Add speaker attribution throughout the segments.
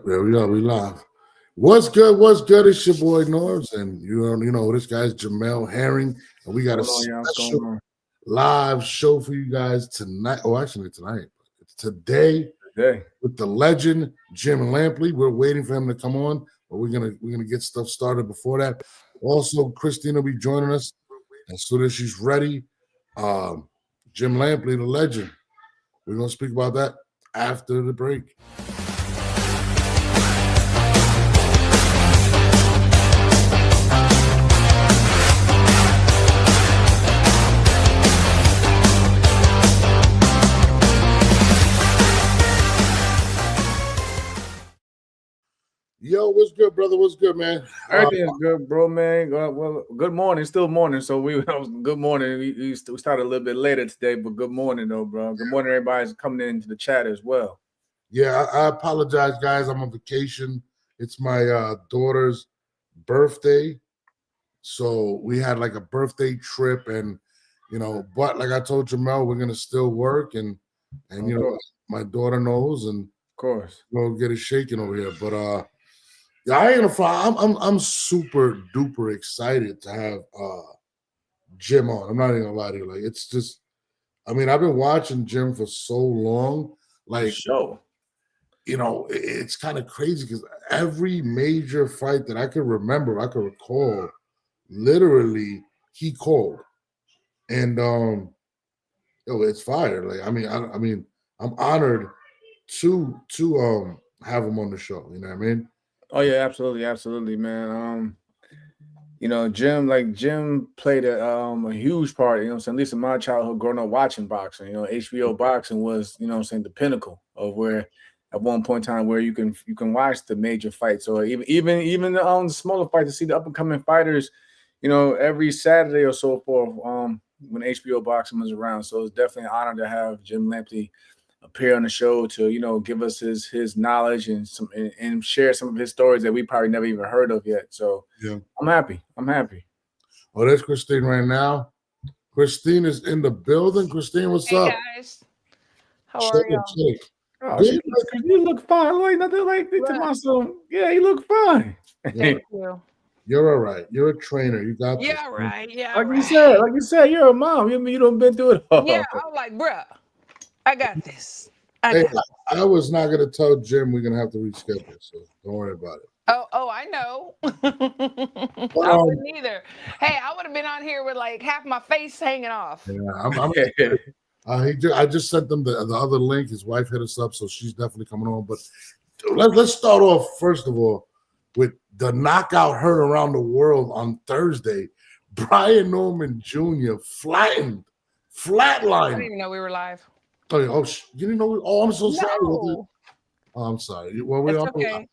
Speaker 1: there we are. We live. What's good? What's good? It's your boy Norbs, and you know this guy's Jamel Herring, and we got a special live show for you guys tonight. Oh, actually tonight. It's today with the legend Jim Lampley. We're waiting for him to come on, but we're gonna get stuff started before that. Also, Christine will be joining us as soon as she's ready. Jim Lampley, the legend. We're gonna speak about that after the break. Yo, what's good, brother? What's good, man?
Speaker 2: Everything's good, bro, man. Well, good morning. Still morning, so good morning. We started a little bit later today, but good morning, though, bro. Good morning, everybody's coming into the chat as well.
Speaker 1: Yeah, I apologize, guys. I'm on vacation. It's my daughter's birthday, so we had like a birthday trip, and but like I told Jamel, we're gonna still work, and my daughter knows, and
Speaker 2: of course,
Speaker 1: we'll get it shaking over here, but yeah, I ain't gonna fly. I'm super duper excited to have Jim on. I'm not even gonna lie to you. Like, it's just, I mean, I've been watching Jim for so long. Like, it's kind of crazy because every major fight that I could remember, I could recall, literally he called, and it's fire. Like, I mean, I'm honored to have him on the show. You know what I mean?
Speaker 2: Oh yeah, absolutely, man. Jim played a huge part, you know what I'm saying, at least in my childhood growing up watching boxing. HBO boxing was, the pinnacle of where at one point in time where you can watch the major fights, or even the smaller fights, to see the up and coming fighters, every Saturday or so forth, when HBO boxing was around. So it's definitely an honor to have Jim Lampley appear on the show to give us his knowledge and share some of his stories that we probably never even heard of yet. So yeah, I'm happy.
Speaker 1: Oh, there's Christine right now. Christine is in the building. Christine, what's up?
Speaker 3: Hey guys, how are you?
Speaker 2: Oh, you look fine. Like nothing like to my son. Yeah, you look fine.
Speaker 3: Thank you.
Speaker 1: You're all right. You're a trainer. You got this.
Speaker 3: Yeah, right. Yeah,
Speaker 2: like you said, you're a mom. You don't been through it all.
Speaker 3: Yeah, I'm like, bruh, I got this.
Speaker 1: I was not gonna tell Jim we're gonna have to reschedule, so don't worry about it.
Speaker 3: Oh, I know. I wouldn't either. Hey, I would have been on here with like half my face hanging off.
Speaker 1: Yeah, I just sent them the other link. His wife hit us up, so she's definitely coming on. But let's start off first of all with the knockout heard around the world on Thursday. Brian Norman Jr. flatlined.
Speaker 3: I didn't even know we were live.
Speaker 1: Oh, you didn't know? Oh, I'm so sorry. Oh, I'm sorry. Well,
Speaker 3: it's okay.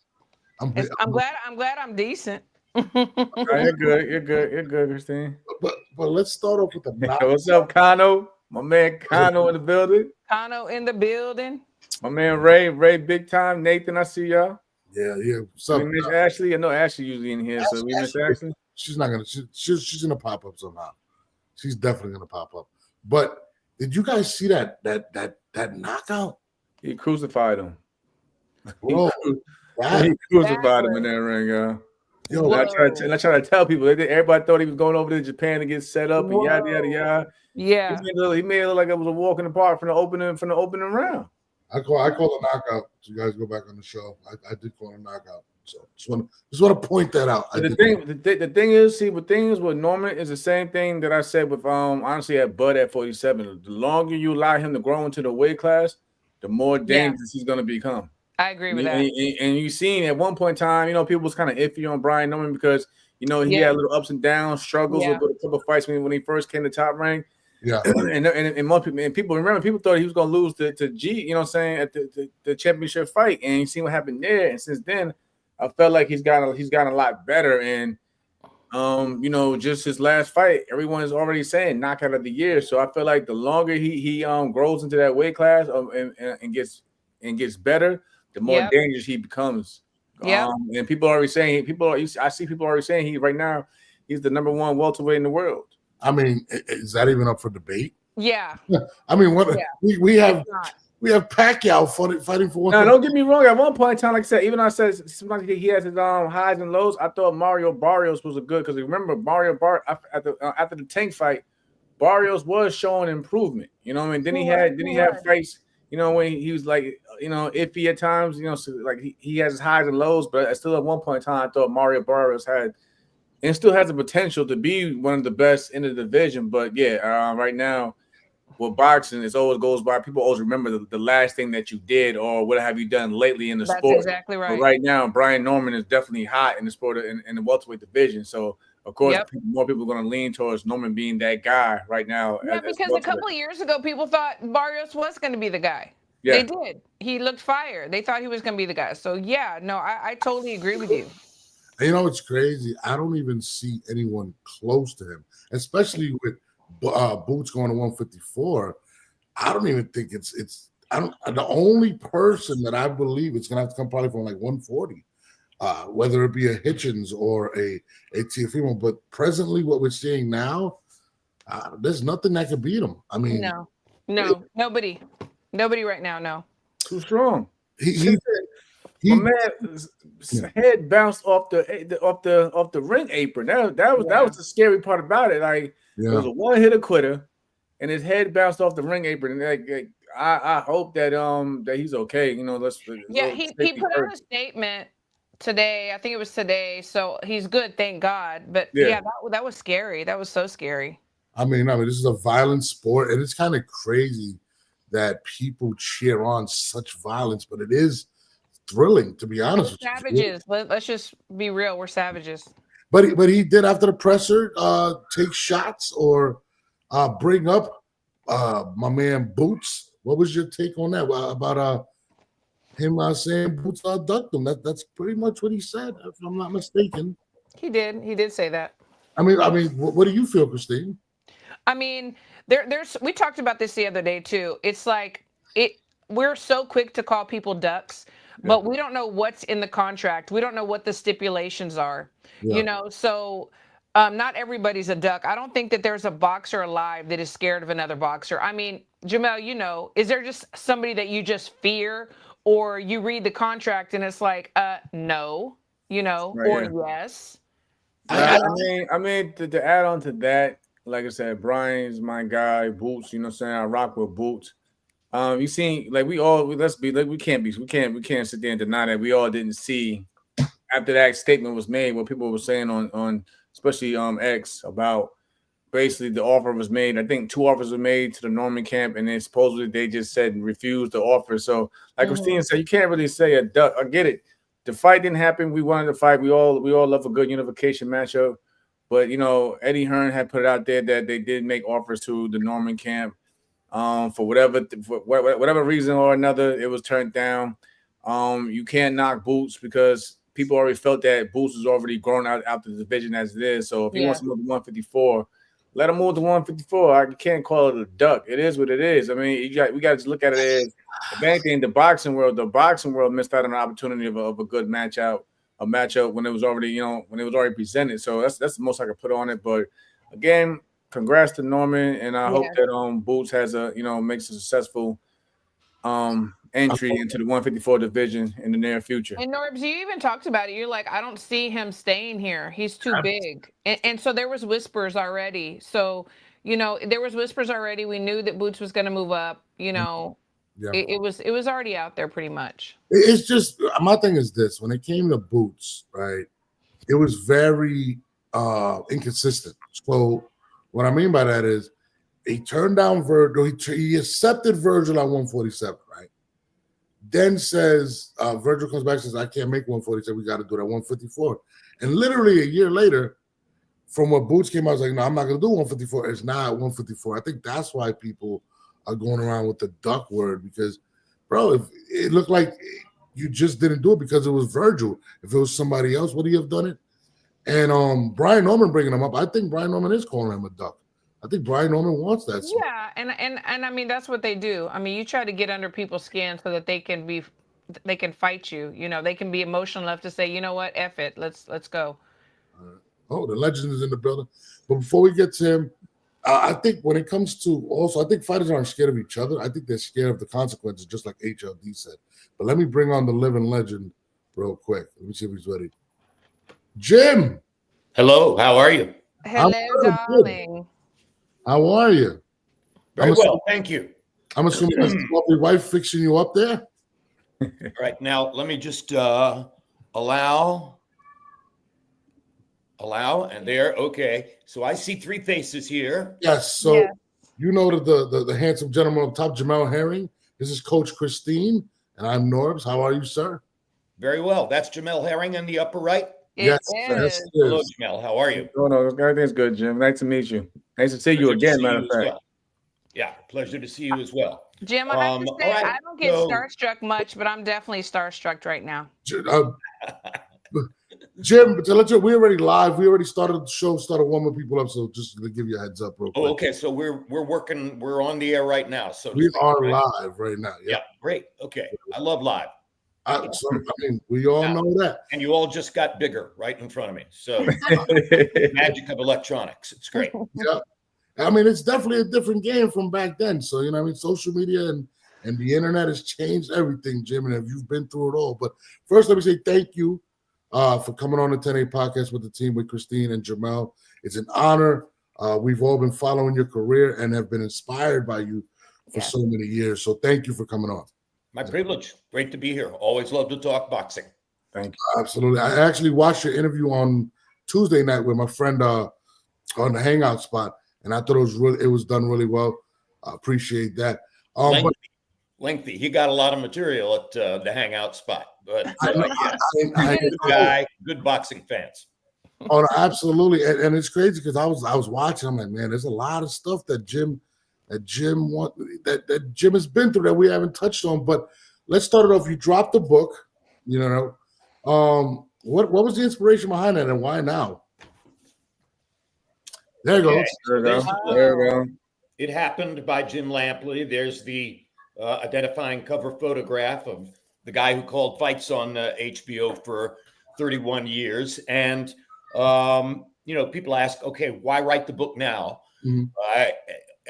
Speaker 3: I'm glad I'm decent.
Speaker 2: You're good, Christine.
Speaker 1: But let's start off with the knockout.
Speaker 2: What's up, Kano? My man Kano in the building.
Speaker 3: Kano in the building.
Speaker 2: My man Ray, big time. Nathan, I see y'all.
Speaker 1: Yeah. What's up?
Speaker 2: We miss Ashley. I know Ashley usually in here, so we miss Ashley.
Speaker 1: She's not gonna. She's gonna pop up somehow. She's definitely gonna pop up. But did you guys see that knockout?
Speaker 2: He crucified him.
Speaker 1: Bro,
Speaker 2: he crucified him in that ring, y'all. Yo, I try to tell people. Everybody thought he was going over to Japan to get set up and yada yada.
Speaker 3: Yeah,
Speaker 2: he made it look like it was a walk in the park from the opening round.
Speaker 1: I call a knockout. So you guys go back on the show. I did call a knockout. So just want to point that out.
Speaker 2: The thing is, with Norman is the same thing that I said with honestly at Bud at 47. The longer you allow him to grow into the weight class, the more dangerous he's going to become.
Speaker 3: I agree with that.
Speaker 2: And you seen at one point in time, people was kind of iffy on Brian Norman because he had little ups and downs, struggles with a couple of fights when he first came to Top Rank.
Speaker 1: Yeah,
Speaker 2: and most people remember. People thought he was going to lose to G. At the championship fight, and you see what happened there. And since then, I felt like he's gotten a lot better. And just his last fight, everyone is already saying knockout of the year. So I feel like the longer he grows into that weight class and gets better, the more dangerous he becomes.
Speaker 3: Yeah.
Speaker 2: And people are already saying I see people already saying right now he's the number one welterweight in the world.
Speaker 1: I mean, is that even up for debate?
Speaker 3: Yeah.
Speaker 1: I mean, we have We have Pacquiao fighting for one.
Speaker 2: Now, don't get me wrong. At one point in time, like I said, even though I said sometimes he has his highs and lows, I thought Mario Barrios was a good because remember after the Tank fight, Barrios was showing improvement. You know what I mean? Then he had fights. You know when he was like iffy at times. You know, so like he has his highs and lows, but still at one point in time, I thought Mario Barrios had and still has the potential to be one of the best in the division. But yeah, right now. With boxing, it always goes by. People always remember the last thing that you did or what have you done lately in the sport.
Speaker 3: That's exactly right.
Speaker 2: But right now, Brian Norman is definitely hot in the sport in the welterweight division. So, of course, more people are going to lean towards Norman being that guy right now.
Speaker 3: Yeah, because a couple of years ago, people thought Barrios was going to be the guy.
Speaker 2: Yeah.
Speaker 3: They did. He looked fire. They thought he was going to be the guy. So, yeah, no, I totally agree with you.
Speaker 1: You know, it's crazy. I don't even see anyone close to him, especially with Boots going to 154. I don't even think it's the only person that I believe it's gonna have to come probably from like 140, whether it be a Hitchens or a Teofimo. But presently, what we're seeing now, there's nothing that can beat him. I mean,
Speaker 3: no, nobody right now. No,
Speaker 2: too strong.
Speaker 1: My
Speaker 2: man's head bounced off the ring apron. That was the scary part about it. Like it was a one-hitter quitter, and his head bounced off the ring apron. And I hope that that he's okay. You know,
Speaker 3: he put out a statement today. I think it was today. So he's good, thank God. But yeah that was scary. That was so scary.
Speaker 1: I mean, this is a violent sport, and it's kind of crazy that people cheer on such violence, but it is thrilling, to be honest with
Speaker 3: savages. Let's just be real. We're savages.
Speaker 1: But he did after the presser take shots or bring up my man Boots. What was your take on that about him saying Boots ducked him? That's pretty much what he said, if I'm not mistaken.
Speaker 3: He did say that.
Speaker 1: I mean, what do you feel, Christine?
Speaker 3: I mean, we talked about this the other day too. It's like we're so quick to call people ducks, but we don't know what's in the contract. We don't know what the stipulations are. You know, so not everybody's a duck. I don't think that there's a boxer alive that is scared of another boxer. I mean, Jamel, is there just somebody that you just fear, or you read the contract and it's like, no, or yes?
Speaker 2: I mean, to add on to that, like I said, Brian's my guy. Boots, you know what I'm saying? I rock with Boots. You seen we can't sit there and deny that we all didn't see after that statement was made what people were saying on especially X about basically the offer was made. I think 2 offers were made to the Norman camp, and then supposedly they just said refused the offer. So like Christine said, you can't really say a duck. I get it. The fight didn't happen. We wanted to fight. We all love a good unification matchup. But Eddie Hearn had put it out there that they did make offers to the Norman camp. For whatever reason or another, it was turned down. You can't knock Boots because people already felt that Boots is already grown out the division as it is. So if he wants to move to 154, let him move to 154. I can't call it a duck. It is what it is. I mean, we got to just look at it as, if anything, the boxing world missed out on an opportunity of a good matchup when it was already presented. So that's the most I could put on it. But again, congrats to Norman, and I hope that Boots has makes a successful entry into the 154 division in the near future.
Speaker 3: And Norbs, you even talked about it. You're like, I don't see him staying here. He's too big. And so there was whispers already. So, there was whispers already. We knew that Boots was going to move up. It was already out there pretty much.
Speaker 1: It's just, my thing is this: when it came to Boots, right, it was very inconsistent. So what I mean by that is he turned down Virgil. He accepted Virgil at 147, right? Then says Virgil comes back and says, I can't make 147. We got to do that 154. And literally a year later, from what Boots came out, I was like, no, I'm not going to do 154. It's not 154. I think that's why people are going around with the duck word, because, bro, if it looked like you just didn't do it because it was Virgil. If it was somebody else, would he have done it? And Brian Norman bringing him up, I think Brian Norman is calling him a duck. I think Brian Norman wants that.
Speaker 3: Yeah, and I mean, that's what they do. I mean, you try to get under people's skin so that they can fight you. They can be emotional enough to say, you know what, F it, let's go.
Speaker 1: Oh, the legend is in the building. But before we get to him, I think when it comes to also, I think fighters aren't scared of each other. I think they're scared of the consequences, just like HLD said. But let me bring on the living legend real quick. Let me see if he's ready. Jim.
Speaker 4: Hello, how are you?
Speaker 3: Hello, darling.
Speaker 1: How are you?
Speaker 4: Very well, thank you.
Speaker 1: I'm assuming that's the lovely wife fixing you up there.
Speaker 4: All right, now let me just allow, and there. Okay, so I see three faces here.
Speaker 1: Yes. So you know the handsome gentleman up top, Jamel Herring. This is Coach Christine, and I'm Norbs. How are you, sir?
Speaker 4: Very well. That's Jamel Herring in the upper right.
Speaker 1: Yes.
Speaker 4: Hello, Jamel. How are you?
Speaker 2: Oh, no, everything's good, Jim. Nice to meet you. Nice to see you again, matter of fact.
Speaker 4: Well. Yeah, pleasure to see you as well.
Speaker 3: Jim, I have to say, I don't get starstruck much, but I'm definitely starstruck right now.
Speaker 1: Jim, to let you, we're already live. We already started the show, started warming people up. So just to give you a heads up, real quick.
Speaker 4: Oh, okay. So we're working. We're on the air right now. So
Speaker 1: we are live right now.
Speaker 4: Yeah, great. Okay, I love live.
Speaker 1: I mean, we all know that.
Speaker 4: And you all just got bigger right in front of me. So magic of electronics. It's great.
Speaker 1: Yeah. I mean, it's definitely a different game from back then. So, you know, I mean, social media and the internet has changed everything, Jim, and you've been through it all. But first, let me say thank you for coming on the 10A podcast with the team, with Christine and Jamel. It's an honor. We've all been following your career and have been inspired by you for so many years. So thank you for coming on.
Speaker 4: My privilege. Great to be here. Always love to talk boxing.
Speaker 2: Thank you.
Speaker 1: Absolutely. I actually watched your interview on Tuesday night with my friend on the Hangout spot, and I thought it was done really well. I appreciate that.
Speaker 4: Lengthy. He got a lot of material at the Hangout spot, but
Speaker 1: good
Speaker 4: guy, good boxing fans.
Speaker 1: Oh, absolutely, and it's crazy because I was watching. I'm like, man, there's a lot of stuff that Jim has been through that we haven't touched on. But let's start it off. You dropped the book, you know. What was the inspiration behind that, and why now? There you go.
Speaker 2: There you go.
Speaker 4: It happened by Jim Lampley. There's the identifying cover photograph of the guy who called fights on HBO for 31 years. And, you know, people ask, okay, why write the book now? Mm-hmm.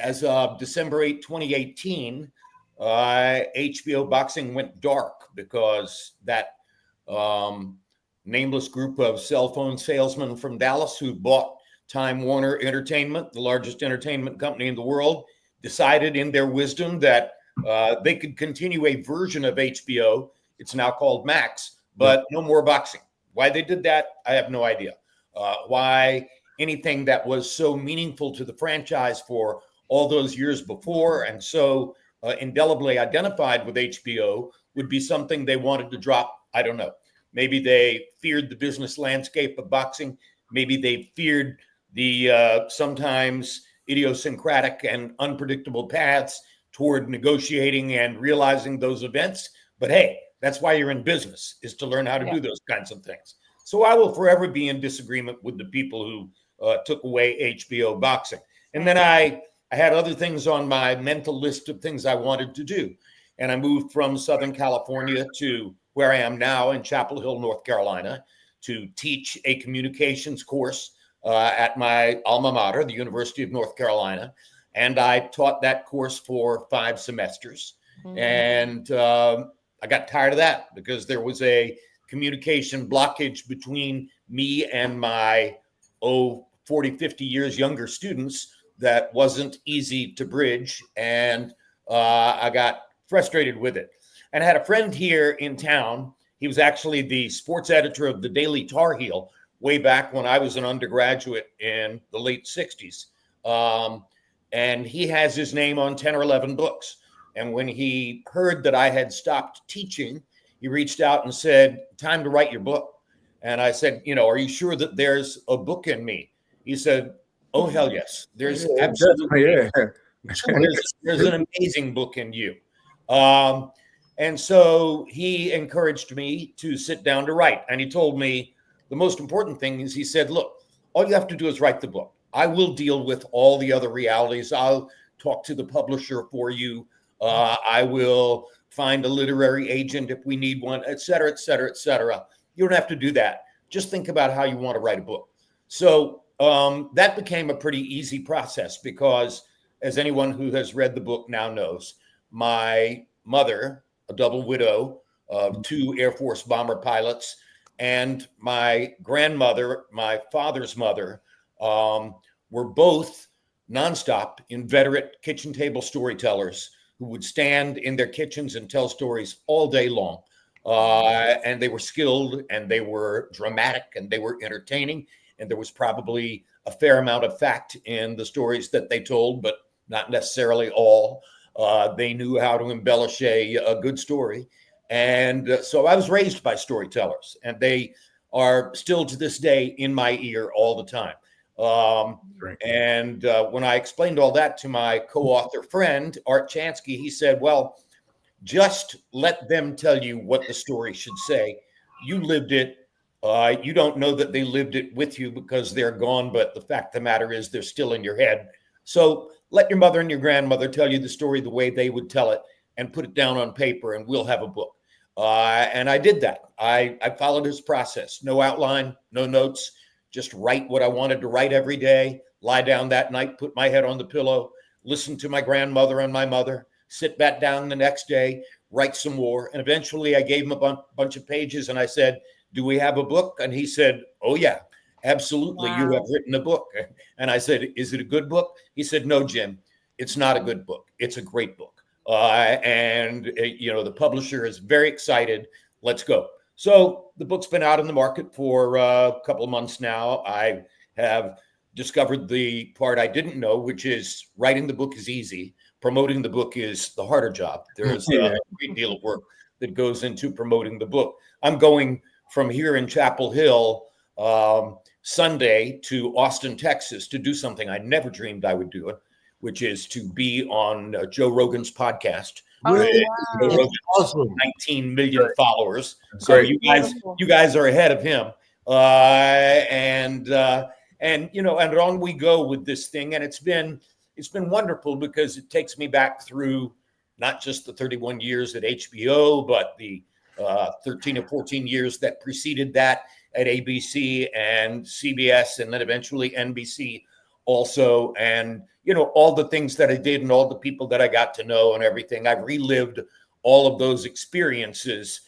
Speaker 4: As of December 8, 2018, HBO Boxing went dark because that nameless group of cell phone salesmen from Dallas who bought Time Warner Entertainment, the largest entertainment company in the world, decided in their wisdom that they could continue a version of HBO. It's now called Max, but no more boxing. Why they did that, I have no idea. Why anything that was so meaningful to the franchise for all those years before and so indelibly identified with HBO would be something they wanted to drop, I don't know. Maybe they feared the business landscape of boxing. Maybe they feared the sometimes idiosyncratic and unpredictable paths toward negotiating and realizing those events. But hey, that's why you're in business, is to learn how to do those kinds of things. So I will forever be in disagreement with the people who took away HBO Boxing. And then I had other things on my mental list of things I wanted to do. And I moved from Southern California to where I am now in Chapel Hill, North Carolina, to teach a communications course at my alma mater, the University of North Carolina. And I taught that course for 5 semesters. Mm-hmm. And I got tired of that because there was a communication blockage between me and my 40, 50 years younger students that wasn't easy to bridge. And I got frustrated with it. And I had a friend here in town. He was actually the sports editor of the Daily Tar Heel way back when I was an undergraduate in the late 60s. And he has his name on 10 or 11 books. And when he heard that I had stopped teaching, he reached out and said, time to write your book. And I said, you know, are you sure that there's a book in me? He said, oh, hell yes. There's absolutely, there's an amazing book in you. And so he encouraged me to sit down to write. And he told me the most important thing is, he said, look, all you have to do is write the book. I will deal with all the other realities. I'll talk to the publisher for you. I will find a literary agent if we need one, et cetera, et cetera, et cetera. You don't have to do that. Just think about how you want to write a book. So that became a pretty easy process because, as anyone who has read the book now knows, my mother, a double widow of 2 Air Force bomber pilots, and my grandmother, my father's mother, were both nonstop inveterate kitchen table storytellers who would stand in their kitchens and tell stories all day long. And they were skilled, and they were dramatic, and they were entertaining. And there was probably a fair amount of fact in the stories that they told, but not necessarily all. They knew how to embellish a good story. And so I was raised by storytellers, and they are still to this day in my ear all the time. And when I explained all that to my co-author friend, Art Chansky, he said, well, just let them tell you what the story should say. You lived it. You don't know that they lived it with you because they're gone, but the fact of the matter is they're still in your head. So let your mother and your grandmother tell you the story the way they would tell it, and put it down on paper, and we'll have a book. And I did that. I followed his process. No outline, no notes, just write what I wanted to write every day, lie down that night, put my head on the pillow, listen to my grandmother and my mother, sit back down the next day, write some more. And eventually I gave him a bunch of pages, and I said, do we have a book? And he said, oh, yeah, absolutely. Wow. You have written a book. And I said, is it a good book? He said, no, Jim, it's not a good book. It's a great book. The publisher is very excited. Let's go. So the book's been out in the market for a couple of months now. I have discovered the part I didn't know, which is writing the book is easy. Promoting the book is the harder job. There's a great deal of work that goes into promoting the book. I'm going from here in Chapel Hill Sunday to Austin, Texas, to do something I never dreamed I would do, which is to be on Joe Rogan's podcast.
Speaker 3: Oh,
Speaker 4: Joe Rogan's awesome. 19 million followers. So you guys are ahead of him. And on we go with this thing. And it's been wonderful because it takes me back through not just the 31 years at HBO, but the 13 or 14 years that preceded that at ABC and CBS, and then eventually NBC also. And, all the things that I did and all the people that I got to know and everything. I've relived all of those experiences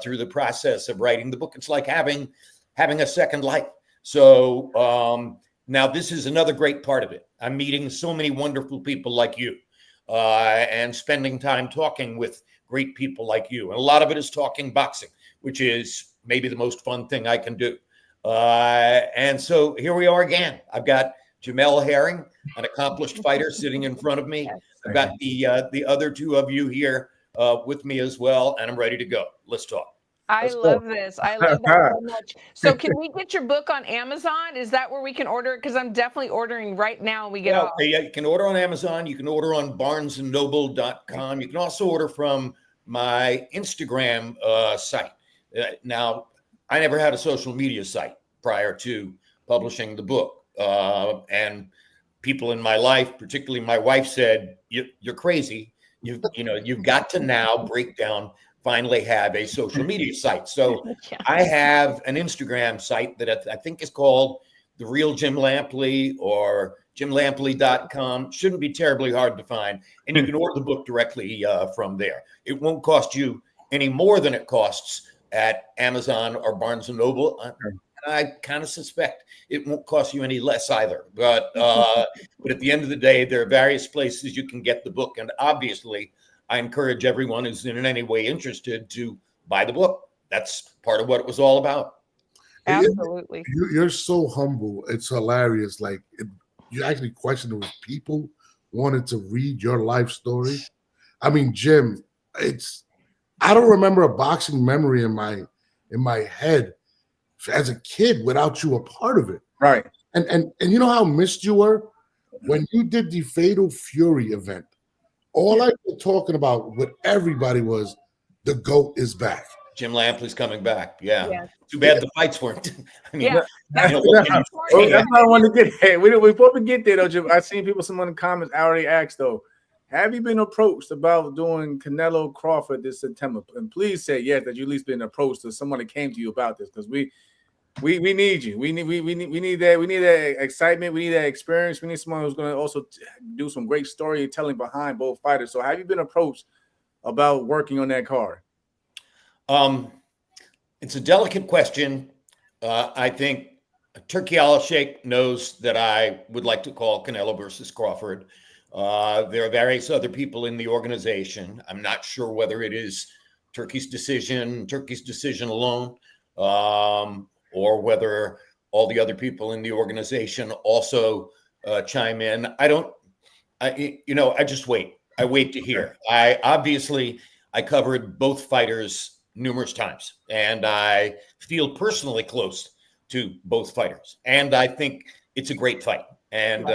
Speaker 4: through the process of writing the book. It's like having a second life. So now this is another great part of it. I'm meeting so many wonderful people like you and spending time talking with great people like you. And a lot of it is talking boxing, which is maybe the most fun thing I can do. And so here we are again. I've got Jamel Herring, an accomplished fighter, sitting in front of me. I've got the other two of you here with me as well, and I'm ready to go. Let's talk.
Speaker 3: I love this. I love that so much. So can we get your book on Amazon? Is that where we can order it? Because I'm definitely ordering right now when we get off.
Speaker 4: Yeah, you can order on Amazon. You can order on barnesandnoble.com. You can also order from my Instagram site. Now, I never had a social media site prior to publishing the book. And people in my life, particularly my wife, said, you're crazy. You've got to now finally have a social media site. So I have an Instagram site that I think is called The Real Jim Lampley, or jimlampley.com. Shouldn't be terribly hard to find. And you can order the book directly from there. It won't cost you any more than it costs at Amazon or Barnes & Noble. I kind of suspect it won't cost you any less either. But at the end of the day, there are various places you can get the book. And obviously, I encourage everyone who's in any way interested to buy the book. That's part of what it was all about.
Speaker 3: Absolutely.
Speaker 1: You're so humble. It's hilarious. Like, you actually question if people wanted to read your life story. I mean, Jim, I don't remember a boxing memory in my head as a kid without you a part of it.
Speaker 2: Right.
Speaker 1: And you know how missed you were when you did the Fatal Fury event. All I was talking about with everybody was the GOAT is back.
Speaker 4: Jim Lampley's coming back. Yeah. Too bad the fights weren't. I mean,
Speaker 2: that's what I want to get. Hey, before we get there, though, Jim, I've seen people, some in the comments already asked, though, have you been approached about doing Canelo Crawford this September? And please say yes, that you at least been approached to someone that came to you about this, because We need you. We need that excitement. We need that experience. We need someone who's going to also do some great storytelling behind both fighters. So, have you been approached about working on that card?
Speaker 4: It's a delicate question. I think Turkey Al-Sheikh knows that I would like to call Canelo versus Crawford. There are various other people in the organization. I'm not sure whether it is Turkey's decision alone, or whether all the other people in the organization also chime in. I just wait. I wait to hear. I covered both fighters numerous times, and I feel personally close to both fighters. And I think it's a great fight, and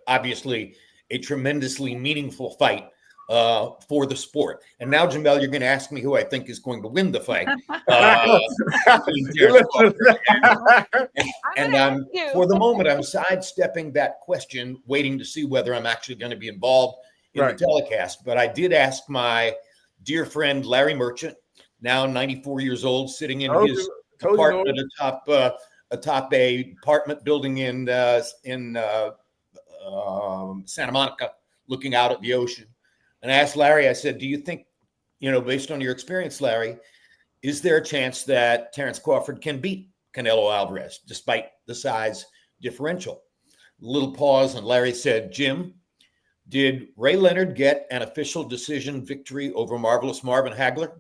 Speaker 4: obviously a tremendously meaningful fight for the sport. And now, Jamel, you're going to ask me who I think is going to win the fight. For the moment, I'm sidestepping that question, waiting to see whether I'm actually going to be involved in the telecast. But I did ask my dear friend Larry Merchant, now 94 years old, sitting in his apartment atop a apartment building in Santa Monica, looking out at the ocean. And I asked Larry, I said, do you think, based on your experience, Larry, is there a chance that Terence Crawford can beat Canelo Alvarez despite the size differential? A little pause, and Larry said, Jim, did Ray Leonard get an official decision victory over Marvelous Marvin Hagler?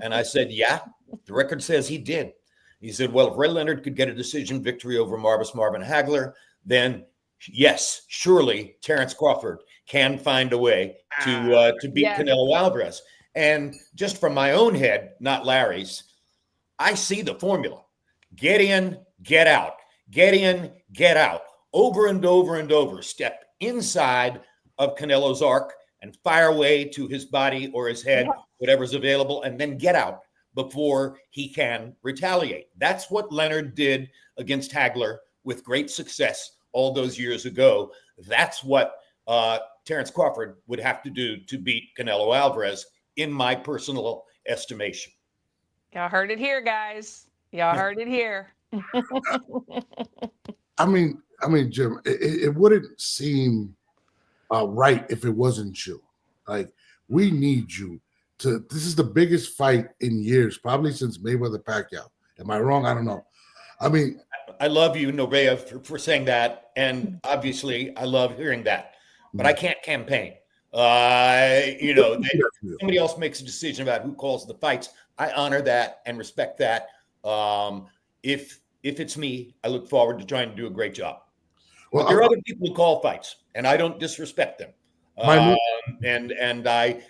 Speaker 4: And I said, yeah, the record says he did. He said, well, if Ray Leonard could get a decision victory over Marvelous Marvin Hagler, then yes, surely Terence Crawford can find a way to beat Canelo Alvarez. And just from my own head, not Larry's, I see the formula. Get in, get out. Get in, get out. Over and over and over. Step inside of Canelo's arc and fire away to his body or his head, whatever's available, and then get out before he can retaliate. That's what Leonard did against Hagler with great success all those years ago. That's what Terence Crawford would have to do to beat Canelo Alvarez, in my personal estimation.
Speaker 3: Y'all heard it here, guys. Y'all heard it here.
Speaker 1: I mean, Jim, it wouldn't seem right if it wasn't you. Like, we need you to. This is the biggest fight in years, probably since Mayweather Pacquiao. Am I wrong? I don't know. I mean,
Speaker 4: I love you, Norea, for saying that, and obviously, I love hearing that. But I can't campaign. Somebody else makes a decision about who calls the fights. I honor that and respect that. If it's me, I look forward to trying to do a great job. Well, there are other people who call fights, and I don't disrespect them. And I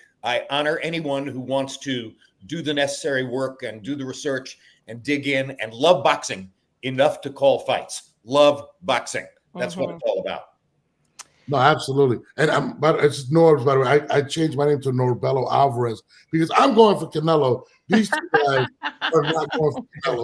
Speaker 4: honor anyone who wants to do the necessary work and do the research and dig in and love boxing enough to call fights. Love boxing. That's what it's all about.
Speaker 1: No, absolutely. And but it's Norbs, by the way. I changed my name to Norbello Alvarez because I'm going for Canelo. These two guys are not going for Canelo.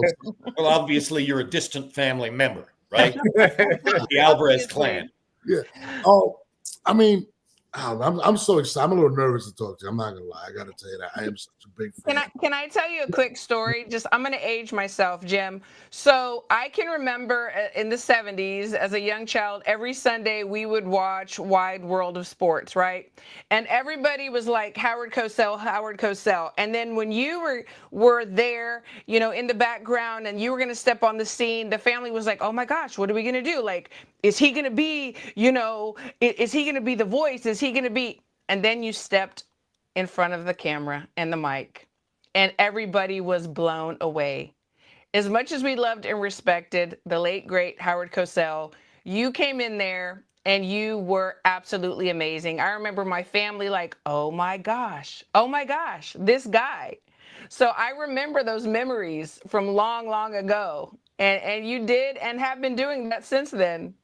Speaker 4: Well, obviously, you're a distant family member, right? The Alvarez clan.
Speaker 1: Yeah. Oh, I mean, I'm so excited. I'm a little nervous to talk to you. I'm not gonna lie. I gotta tell you that I am such a big fan.
Speaker 3: Can I tell you a quick story? I'm gonna age myself, Jim. So I can remember in the 70s as a young child, every Sunday we would watch Wide World of Sports, right? And everybody was like Howard Cosell. And then when you were there, in the background and you were gonna step on the scene, the family was like, oh my gosh, what are we gonna do? Like, is he going to be, is he going to be the voice? Is he going to be? And then you stepped in front of the camera and the mic, and everybody was blown away. As much as we loved and respected the late, great Howard Cosell, you came in there and you were absolutely amazing. I remember my family like, oh my gosh, this guy. So I remember those memories from long, long ago. And you did and have been doing that since then.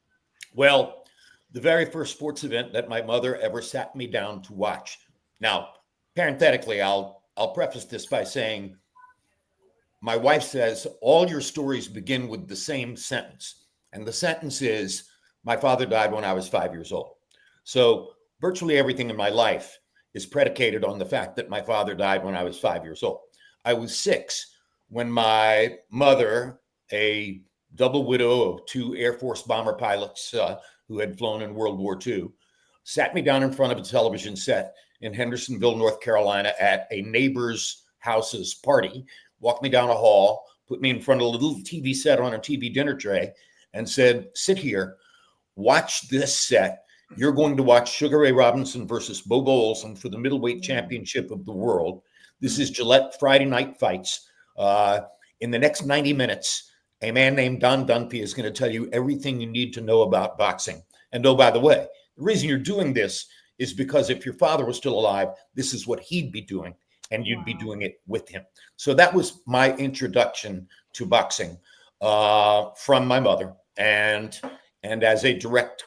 Speaker 4: Well, the very first sports event that my mother ever sat me down to watch. Now, parenthetically, I'll preface this by saying, my wife says, all your stories begin with the same sentence. And the sentence is, my father died when I was 5 years old. So virtually everything in my life is predicated on the fact that my father died when I was 5 years old. I was 6 when my mother, a double widow of 2 Air Force bomber pilots who had flown in World War II, sat me down in front of a television set in Hendersonville, North Carolina at a neighbor's house's party, walked me down a hall, put me in front of a little TV set on a TV dinner tray, and said, sit here, watch this set. You're going to watch Sugar Ray Robinson versus Bobo Olson for the middleweight championship of the world. This is Gillette Friday Night Fights. In the next 90 minutes, a man named Don Dunphy is going to tell you everything you need to know about boxing. And oh, by the way, the reason you're doing this is because if your father was still alive, this is what he'd be doing, and you'd be doing it with him. So that was my introduction to boxing from my mother, and as a direct,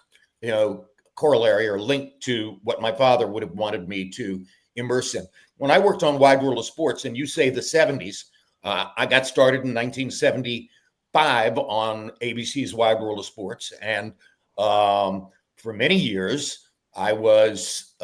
Speaker 4: corollary or link to what my father would have wanted me to immerse in. When I worked on Wide World of Sports, and you say the 70s, I got started in 1975 on ABC's Wide World of Sports, and for many years, I was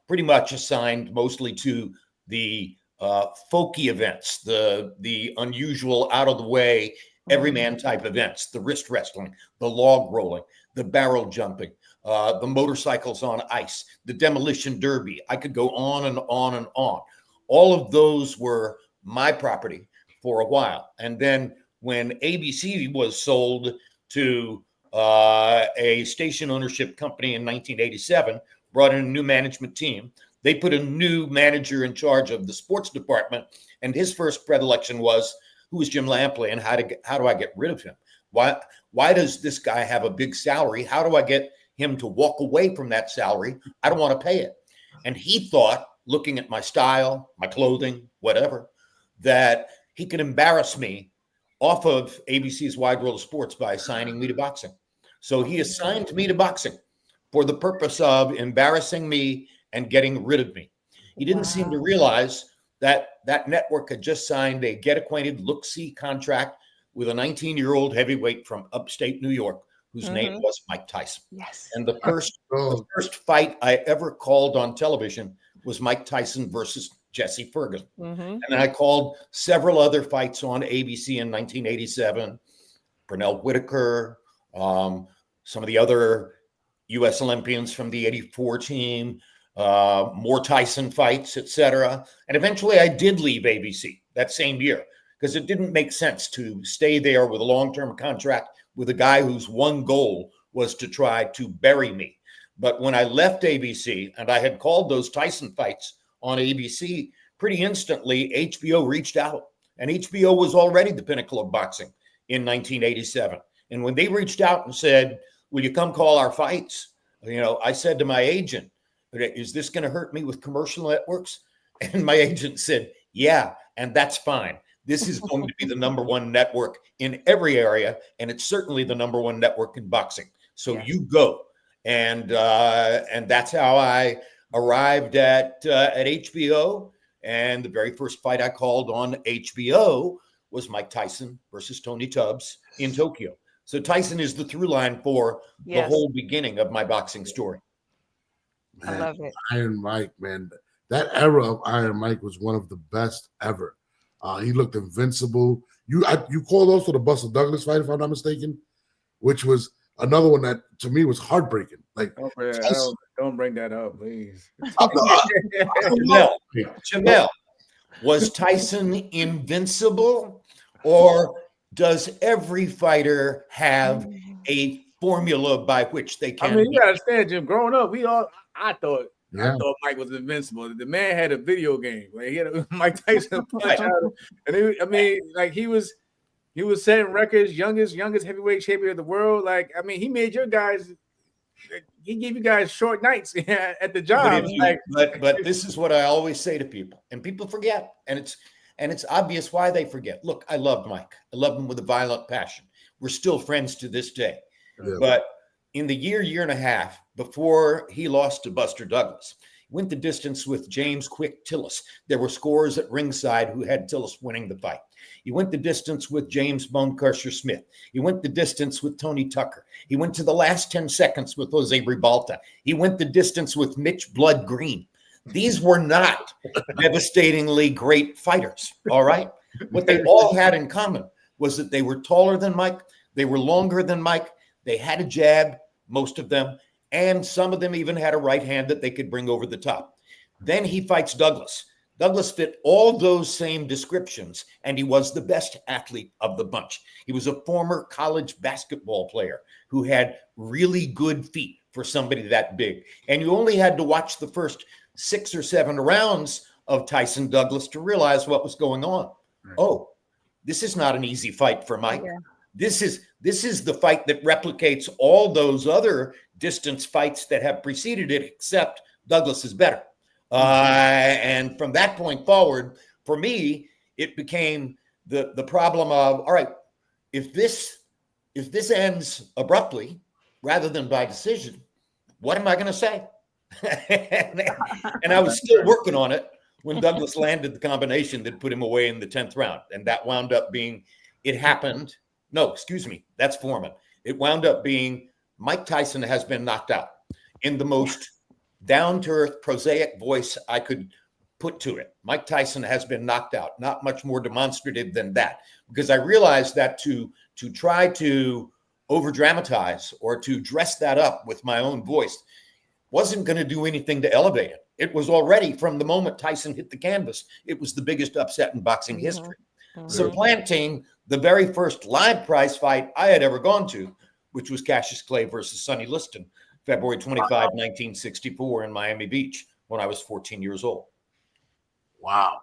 Speaker 4: pretty much assigned mostly to the folky events, the unusual, out of the way, everyman type events, the wrist wrestling, the log rolling, the barrel jumping, the motorcycles on ice, the demolition derby. I could go on and on and on. All of those were my property for a while. And then when ABC was sold to a station ownership company in 1987, brought in a new management team. They put a new manager in charge of the sports department, and his first predilection was, who is Jim Lampley, and how do I get rid of him? Why does this guy have a big salary? How do I get him to walk away from that salary? I don't want to pay it. And he thought, looking at my style, my clothing, whatever, that he could embarrass me off of ABC's Wide World of Sports by assigning me to boxing. So he assigned me to boxing for the purpose of embarrassing me and getting rid of me. He didn't seem to realize that that network had just signed a get acquainted, look-see contract with a 19-year-old heavyweight from upstate New York, whose name was Mike Tyson.
Speaker 3: Yes.
Speaker 4: And the first fight I ever called on television was Mike Tyson versus Jesse Ferguson. And I called several other fights on ABC in 1987, Pernell Whitaker, some of the other U.S. Olympians from the 84 team, more Tyson fights, etc. And eventually I did leave ABC that same year because it didn't make sense to stay there with a long-term contract with a guy whose one goal was to try to bury me. But when I left ABC and I had called those Tyson fights on ABC, pretty instantly HBO reached out, and HBO was already the pinnacle of boxing in 1987. And when they reached out and said, will you come call our fights? I said to my agent, is this going to hurt me with commercial networks? And my agent said, yeah, and that's fine. This is going to be the #1 network in every area, and it's certainly the #1 network in boxing. So you go. And that's how I arrived at HBO. And the very first fight I called on HBO was Mike Tyson versus Tony Tubbs in Tokyo. So Tyson is the through line for the whole beginning of my boxing story.
Speaker 3: Man, I love it.
Speaker 1: Iron Mike, man. That era of Iron Mike was one of the best ever. He looked invincible. You called also the Buster Douglas fight, if I'm not mistaken, which was another one that to me was heartbreaking. Like,
Speaker 2: don't bring that up, please.
Speaker 4: Jamel, was Tyson invincible, or does every fighter have a formula by which they can?
Speaker 2: I mean, you gotta understand, Jim. Growing up, I thought Mike was invincible. The man had a video game. Like he had a Mike Tyson punch out, and he was setting records, youngest heavyweight champion of the world. Like, I mean, he made your guys. He gave you guys short nights at the job.
Speaker 4: But this is what I always say to people, and people forget, and it's obvious why they forget. Look, I loved Mike. I loved him with a violent passion. We're still friends to this day. Yeah. But in the year and a half before he lost to Buster Douglas, he went the distance with James Quick Tillis. There were scores at ringside who had Tillis winning the fight. He went the distance with James Bone Crusher Smith. He went the distance with Tony Tucker. He went to the last 10 seconds with Jose Ribalta. He went the distance with Mitch Blood Green. These were not devastatingly great fighters, all right? What they all had in common was that they were taller than Mike, they were longer than Mike, they had a jab, most of them, and some of them even had a right hand that they could bring over the top. Then he fights Douglas. Douglas fit all those same descriptions, and he was the best athlete of the bunch. He was a former college basketball player who had really good feet for somebody that big. And you only had to watch the first 6 or 7 rounds of Tyson Douglas to realize what was going on. Right. Oh, this is not an easy fight for Mike. Yeah. This is the fight that replicates all those other distance fights that have preceded it, except Douglas is better. And from that point forward, for me, it became the problem of, all right, if this ends abruptly rather than by decision, what am I going to say? And I was still working on it when Douglas landed the combination that put him away in the 10th round. And that wound up being, that's Foreman. It wound up being Mike Tyson has been knocked out in the most down-to-earth, prosaic voice I could put to it. Mike Tyson has been knocked out. Not much more demonstrative than that, because I realized that to try to over-dramatize or to dress that up with my own voice wasn't going to do anything to elevate it. It was already, from the moment Tyson hit the canvas, it was the biggest upset in boxing history. Supplanting the very first live prize fight I had ever gone to, which was Cassius Clay versus Sonny Liston, February 25, 1964 in Miami Beach when I was 14 years old.
Speaker 1: Wow.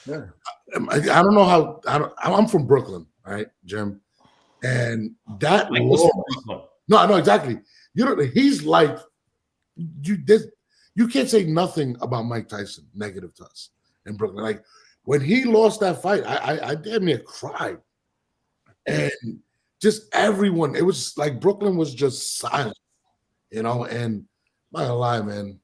Speaker 1: Yeah. I don't know how, I'm from Brooklyn, right, Jim? And that no, exactly. You know, he's like, you can't say nothing about Mike Tyson negative to us in Brooklyn. Like, when he lost that fight, I damn near cried. And just everyone, it was like Brooklyn was just silent. You know, and I'm not gonna lie, man.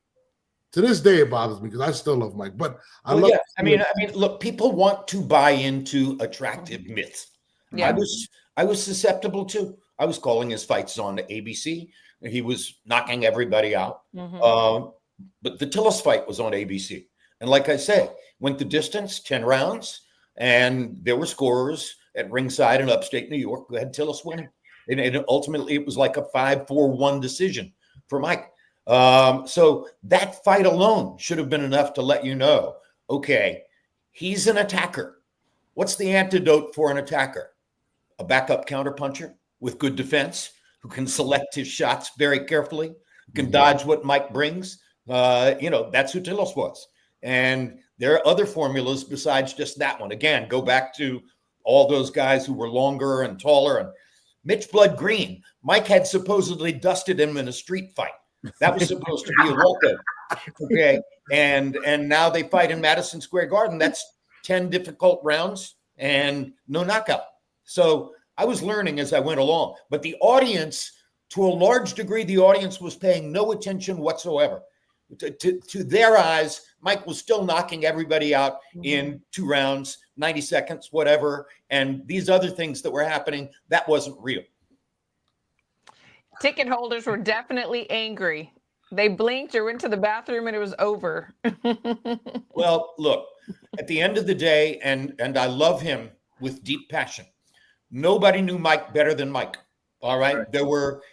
Speaker 1: To this day, it bothers me because I still love Mike. But I mean,
Speaker 4: look, people want to buy into attractive myths. Yeah. I was susceptible too. I was calling his fights on ABC. He was knocking everybody out. But the Tillis fight was on ABC, and like I say, went the distance, 10 rounds, and there were scorers at ringside in upstate New York who had Tillis winning. And ultimately, it was like a 5-4-1 decision for Mike. So that fight alone should have been enough to let you know, okay, he's an attacker. What's the antidote for an attacker? A backup counterpuncher with good defense, who can select his shots very carefully, who can dodge what Mike brings. That's who Tillis was. And there are other formulas besides just that one. Again, go back to all those guys who were longer and taller. And Mitch Blood Green, Mike had supposedly dusted him in a street fight. That was supposed to be a walkover. Okay. And now they fight in Madison Square Garden. That's 10 difficult rounds and no knockout. So I was learning as I went along. But the audience, to a large degree, the audience was paying no attention whatsoever. To their eyes, Mike was still knocking everybody out in 2 rounds, 90 seconds, whatever. And these other things that were happening, that wasn't real.
Speaker 3: Ticket holders were definitely angry. They blinked or went to the bathroom and it was over.
Speaker 4: Well, look, at the end of the day, and I love him with deep passion, nobody knew Mike better than Mike. All right. There were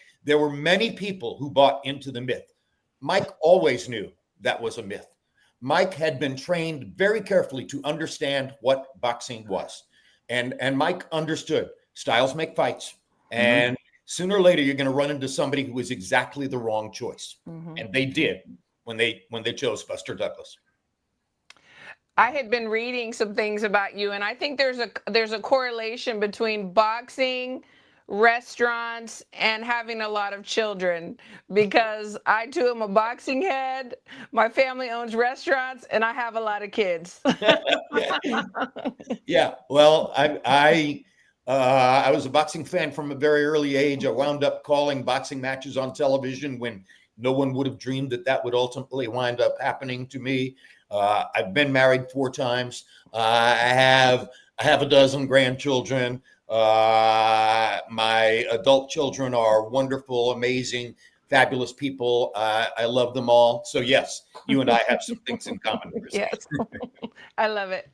Speaker 4: many people who bought into the myth. Mike always knew that was a myth. Mike had been trained very carefully to understand what boxing was. And Mike understood styles make fights. And sooner or later, you're going to run into somebody who is exactly the wrong choice. And they did when they chose Buster Douglas.
Speaker 3: I had been reading some things about you, and I think there's a correlation between boxing, restaurants, and having a lot of children, because I too am a boxing head. My family owns restaurants, and I have a lot of kids.
Speaker 4: Yeah. Well, I was a boxing fan from a very early age. I wound up calling boxing matches on television when no one would have dreamed that would ultimately wind up happening to me. I've been married 4 times. I have a dozen grandchildren. My adult children are wonderful, amazing, fabulous people. I love them all. So yes, you and I have some things in common.
Speaker 3: Yes, I love it.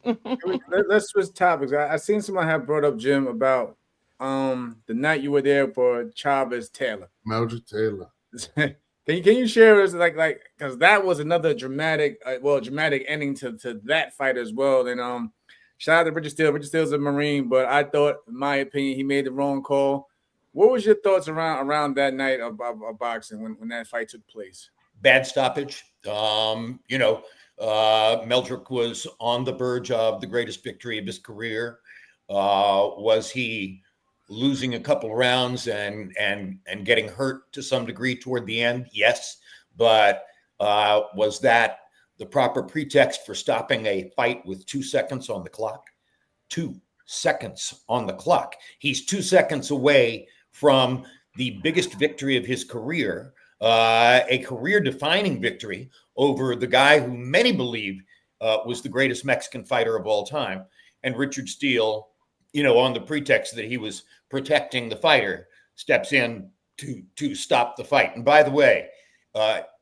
Speaker 2: Let's switch topics. I seen someone have brought up, Jim, about the night you were there for Chavez Taylor.
Speaker 1: Meldrick Taylor.
Speaker 2: Can you share with us like because that was another dramatic ending to that fight as well. And shout out to Richard Steele. Richard Steele's a Marine, but I thought, in my opinion, he made the wrong call. What was your thoughts around that night of boxing when that fight took place?
Speaker 4: Bad stoppage. Meldrick was on the verge of the greatest victory of his career. Was he losing a couple rounds and getting hurt to some degree toward the end? Yes. But was that the proper pretext for stopping a fight with 2 seconds on the clock? 2 seconds on the clock. He's 2 seconds away from the biggest victory of his career, a career-defining victory over the guy who many believe was the greatest Mexican fighter of all time. And Richard Steele, on the pretext that he was protecting the fighter, steps in to stop the fight. And by the way,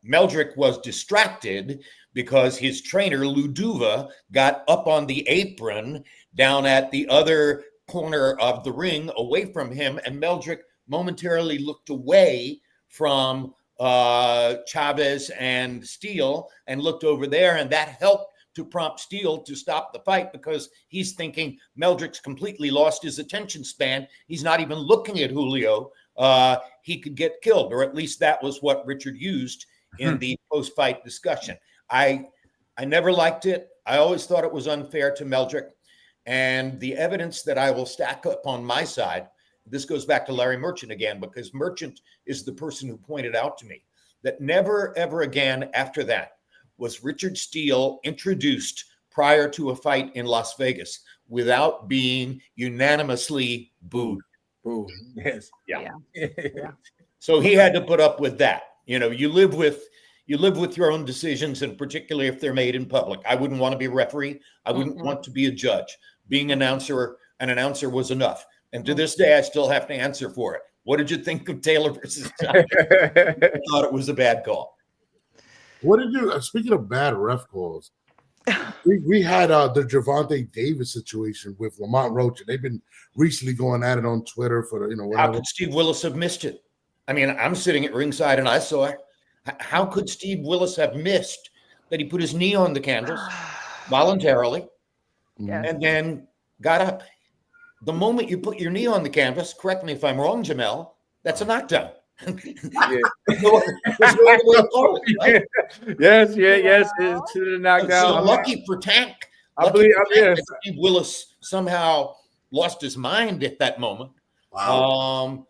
Speaker 4: Meldrick was distracted because his trainer, Lou Duva, got up on the apron down at the other corner of the ring away from him, and Meldrick momentarily looked away from Chavez and Steele and looked over there, and that helped to prompt Steele to stop the fight because he's thinking Meldrick's completely lost his attention span. He's not even looking at Julio. He could get killed, or at least that was what Richard used in the post-fight discussion. I never liked it. I always thought it was unfair to Meldrick. And the evidence that I will stack up on my side, this goes back to Larry Merchant again, because Merchant is the person who pointed out to me that never, ever again after that was Richard Steele introduced prior to a fight in Las Vegas without being unanimously booed.
Speaker 2: Boo. Yes.
Speaker 4: Yeah.
Speaker 3: Yeah.
Speaker 4: So he had to put up with that. You live with your own decisions, and particularly if they're made in public. I wouldn't want to be a referee. I wouldn't want to be a judge. Being an announcer was enough. And to this day, I still have to answer for it. What did you think of Taylor versus Johnson? I thought it was a bad call.
Speaker 1: What did you? Speaking of bad ref calls, we had the Gervonta Davis situation with Lamont Roach, and they've been recently going at it on Twitter for whatever.
Speaker 4: How could Steve Willis have missed it? I mean, I'm sitting at ringside and I saw it. How could Steve Willis have missed that he put his knee on the canvas voluntarily and then got up? The moment you put your knee on the canvas, correct me if I'm wrong, Jamel, that's a knockdown.
Speaker 2: Yes, it's a knockdown.
Speaker 4: So lucky for Tank.
Speaker 2: I believe
Speaker 4: Steve Willis somehow lost his mind at that moment. Wow.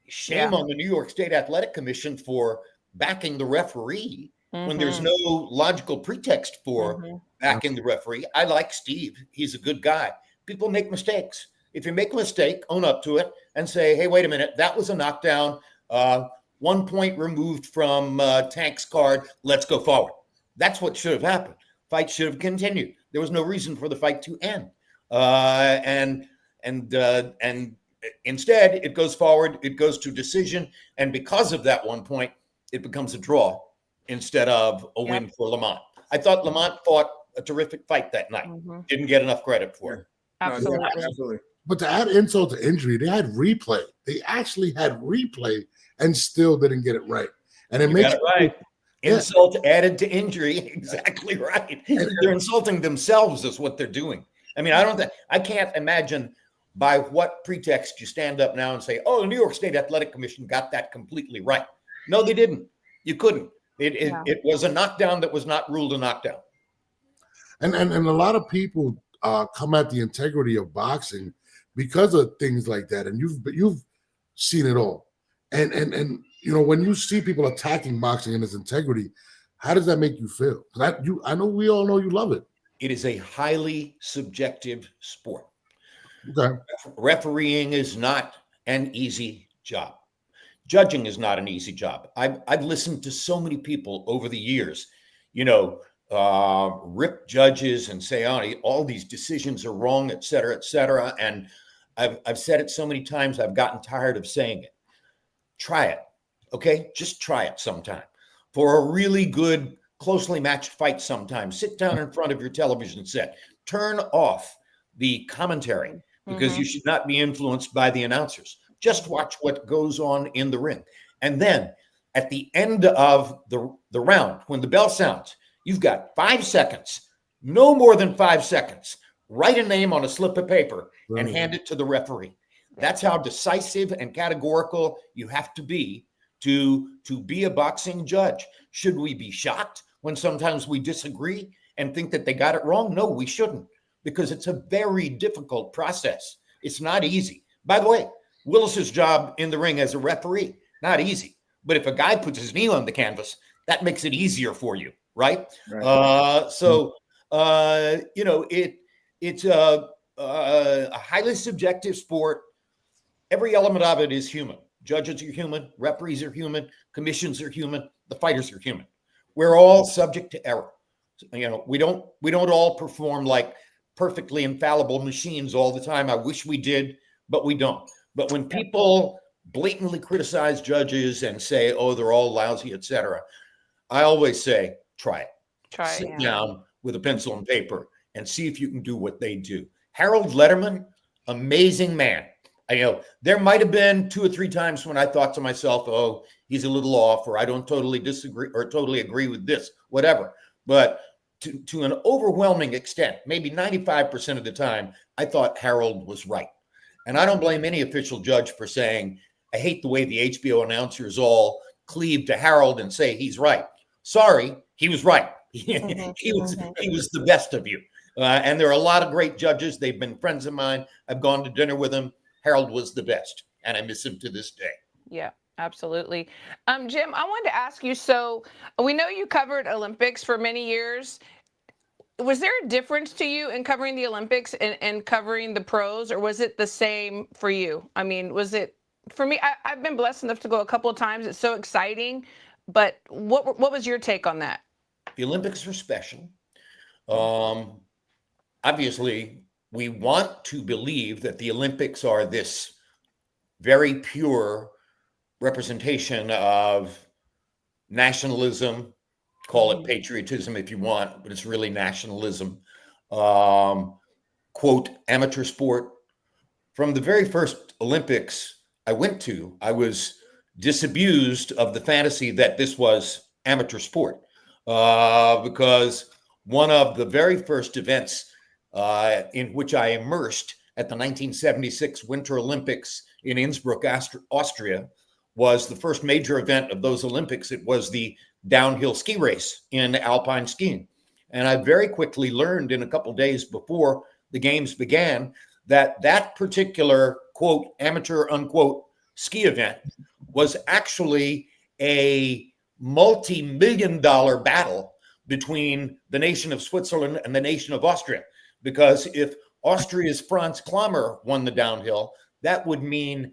Speaker 4: Shame on the New York State Athletic Commission for backing the referee when there's no logical pretext for backing the referee. I like Steve. He's a good guy. People make mistakes. If you make a mistake, own up to it and say, hey, wait a minute, that was a knockdown. 1 point removed from Tank's card. Let's go forward. That's what should have happened. Fight should have continued. There was no reason for the fight to end. And instead, it goes forward. It goes to decision. And because of that 1 point, it becomes a draw instead of a win for Lamont. I thought Lamont fought a terrific fight that night. Didn't get enough credit for it.
Speaker 3: Absolutely.
Speaker 1: But to add insult to injury, they had replay. They actually had replay and still didn't get it right. And it makes
Speaker 4: it right. Insult added to injury. Exactly right. They're insulting themselves is what they're doing. I mean, I can't imagine by what pretext you stand up now and say, oh, the New York State Athletic Commission got that completely right. No, they didn't. You couldn't. It was a knockdown that was not ruled a knockdown.
Speaker 1: And a lot of people come at the integrity of boxing because of things like that. And you've seen it all. And when you see people attacking boxing and its integrity, how does that make you feel? I know we all know you love it.
Speaker 4: It is a highly subjective sport.
Speaker 1: Okay.
Speaker 4: Refereeing is not an easy job. Judging is not an easy job. I've listened to so many people over the years, rip judges and say, oh, all these decisions are wrong, et cetera, et cetera. And I've said it so many times, I've gotten tired of saying it. Try it. Okay, just try it sometime. For a really good, closely matched fight sometime, sit down in front of your television set. Turn off the commentary because you should not be influenced by the announcers. Just watch what goes on in the ring. And then at the end of the round, when the bell sounds, you've got 5 seconds, no more than 5 seconds. Write a name on a slip of paper and hand it to the referee. That's how decisive and categorical you have to be to be a boxing judge. Should we be shocked when sometimes we disagree and think that they got it wrong? No, we shouldn't, because it's a very difficult process. It's not easy. By the way, Willis's job in the ring as a referee, not easy. But if a guy puts his knee on the canvas, that makes it easier for you, right? You know, it's a highly subjective sport. Every element of it is human. Judges are human, referees are human, commissions are human, the fighters are human. We're all subject to error. You know, we don't all perform like perfectly infallible machines all the time. I wish we did, but we don't. But when people blatantly criticize judges and say, oh, they're all lousy, etc., I always say, try it. Sit down with a pencil and paper and see if you can do what they do. Harold Letterman, amazing man. You know, there might have been 2 or 3 times when I thought to myself, oh, he's a little off, or I don't totally disagree or totally agree with this, whatever. But to an overwhelming extent, maybe 95% of the time, I thought Harold was right. And I don't blame any official judge for saying, I hate the way the HBO announcers all cleave to Harold and say he's right. Sorry, he was right. He was the best of you. And there are a lot of great judges. They've been friends of mine. I've gone to dinner with them. Harold was the best, and I miss him to this day.
Speaker 3: Yeah, absolutely. Jim, I wanted to ask you, so we know you covered Olympics for many years. Was there a difference to you in covering the Olympics and covering the pros, or was it the same for you? I mean, was it, for me, I've been blessed enough to go a couple of times. It's so exciting, but what was your take on that?
Speaker 4: The Olympics are special. Obviously, we want to believe that the Olympics are this very pure representation of nationalism. Call it patriotism if you want, but it's really nationalism. Quote, amateur sport. From the very first Olympics I went to, I was disabused of the fantasy that this was amateur sport, because one of the very first events in which I immersed at the 1976 Winter Olympics in Innsbruck, Austria, was the first major event of those Olympics. It was the downhill ski race in alpine skiing. And I very quickly learned in a couple of days before the games began that that particular, quote, amateur, unquote, ski event was actually a multi-million-dollar battle between the nation of Switzerland and the nation of Austria. Because if Austria's Franz Klammer won the downhill, that would mean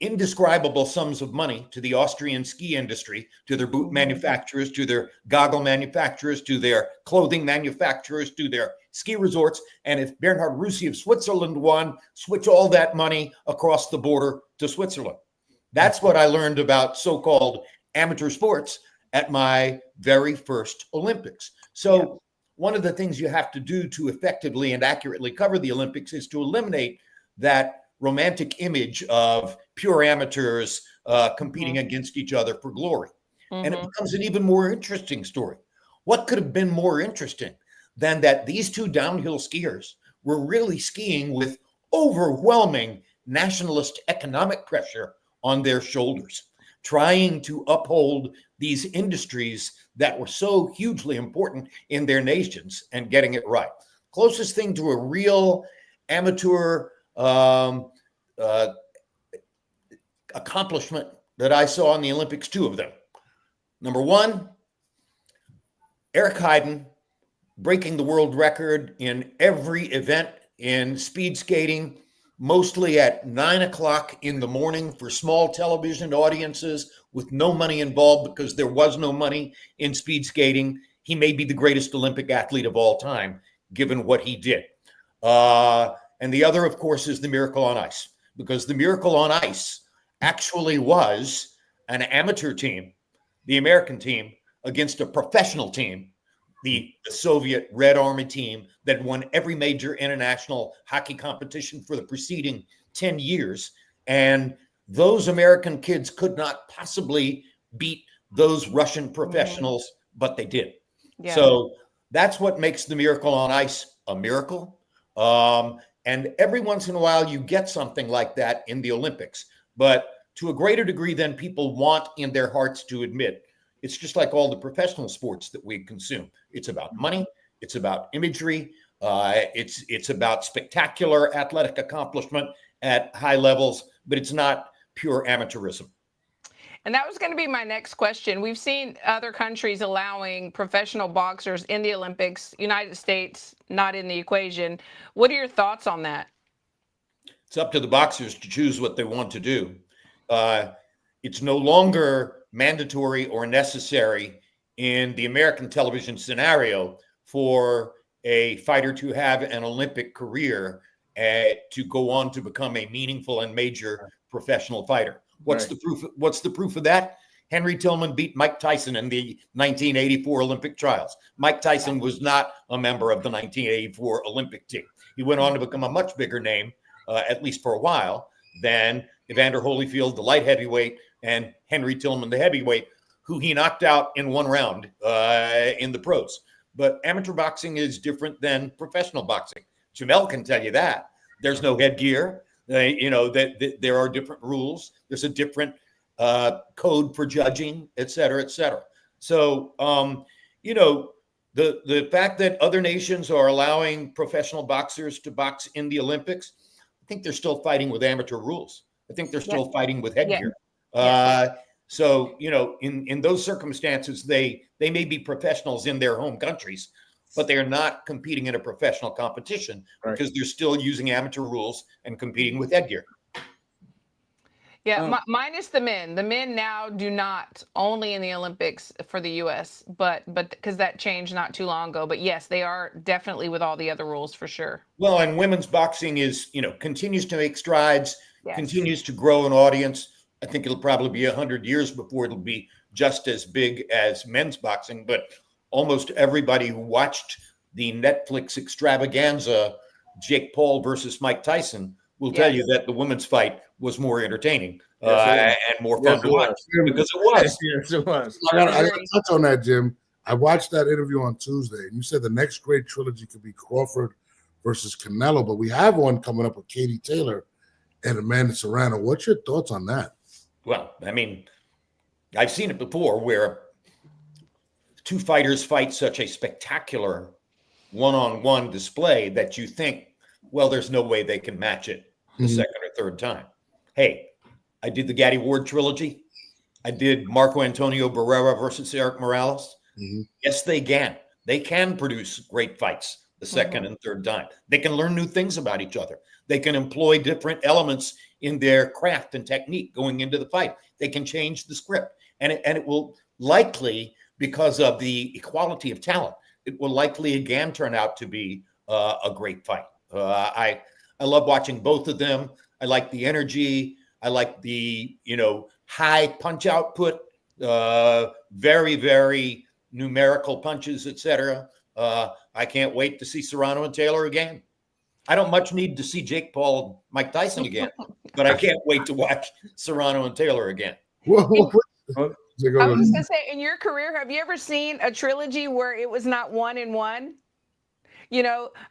Speaker 4: indescribable sums of money to the Austrian ski industry, to their boot manufacturers, to their goggle manufacturers, to their clothing manufacturers, to their ski resorts. And if Bernhard Russi of Switzerland won, switch all that money across the border to Switzerland. That's what I learned about so-called amateur sports at my very first Olympics. So one of the things you have to do to effectively and accurately cover the Olympics is to eliminate that romantic image of pure amateurs competing against each other for glory. And it becomes an even more interesting story. What could have been more interesting than that these two downhill skiers were really skiing with overwhelming nationalist economic pressure on their shoulders, trying to uphold these industries that were so hugely important in their nations and getting it right. Closest thing to a real amateur accomplishment that I saw in the Olympics, 2 of them. Number 1, Eric Heiden breaking the world record in every event in speed skating, mostly at 9 o'clock in the morning for small television audiences with no money involved because there was no money in speed skating. He may be the greatest Olympic athlete of all time, given what he did. And the other, of course, is the Miracle on Ice, because the Miracle on Ice actually was an amateur team, the American team, against a professional team, the Soviet Red Army team that won every major international hockey competition for the preceding 10 years. And those American kids could not possibly beat those Russian professionals, but they did. Yeah. So that's what makes the Miracle on Ice a miracle. And every once in a while, you get something like that in the Olympics, but to a greater degree than people want in their hearts to admit. It's just like all the professional sports that we consume. It's about money. It's about imagery. It's about spectacular athletic accomplishment at high levels, but it's not pure amateurism.
Speaker 3: And that was going to be my next question. We've seen other countries allowing professional boxers in the Olympics, United States not in the equation. What are your thoughts on that?
Speaker 4: It's up to the boxers to choose what they want to do. It's no longer mandatory or necessary in the American television scenario for a fighter to have an Olympic career to go on to become a meaningful and major professional fighter. What's the proof? What's the proof of that? Henry Tillman beat Mike Tyson in the 1984 Olympic trials. Mike Tyson was not a member of the 1984 Olympic team. He went on to become a much bigger name, at least for a while, than Evander Holyfield, the light heavyweight, and Henry Tillman, the heavyweight, who he knocked out in one round in the pros. But amateur boxing is different than professional boxing. Jamel can tell you that. There's no headgear. That there are different rules. There's a different code for judging, et cetera, et cetera. So, the fact that other nations are allowing professional boxers to box in the Olympics, I think they're still fighting with amateur rules. I think they're still fighting with headgear. So, in those circumstances, they may be professionals in their home countries, but they are not competing in a professional competition because they're still using amateur rules and competing with headgear.
Speaker 3: Yeah, minus the men. The men now do not only in the Olympics for the U.S., but because that changed not too long ago. But yes, they are definitely with all the other rules for sure.
Speaker 4: Well, and women's boxing is, continues to make strides, continues to grow an audience. I think it'll probably be 100 years before it'll be just as big as men's boxing. But almost everybody who watched the Netflix extravaganza, Jake Paul versus Mike Tyson, will tell you that the women's fight was more entertaining and more fun to watch because it was.
Speaker 2: Yes, it was.
Speaker 1: I got to touch on that, Jim. I watched that interview on Tuesday, and you said the next great trilogy could be Crawford versus Canelo, but we have one coming up with Katie Taylor and Amanda Serrano. What's your thoughts on that?
Speaker 4: Well, I mean, I've seen it before where two fighters fight such a spectacular one-on-one display that you think, well, there's no way they can match it the second or third time. Hey, I did the Gaddy Ward trilogy. I did Marco Antonio Barrera versus Eric Morales. Yes, they can. They can produce great fights the second and third time. They can learn new things about each other. They can employ different elements in their craft and technique going into the fight. They can change the script. And it will likely, because of the equality of talent, it will likely again turn out to be a great fight. I love watching both of them. I like the energy. I like the, high punch output, very, very numerical punches, etc. I can't wait to see Serrano and Taylor again. I don't much need to see Jake Paul and Mike Tyson again, but I can't wait to watch Serrano and Taylor again.
Speaker 3: I was just going to say, in your career, have you ever seen a trilogy where it was not 1-1?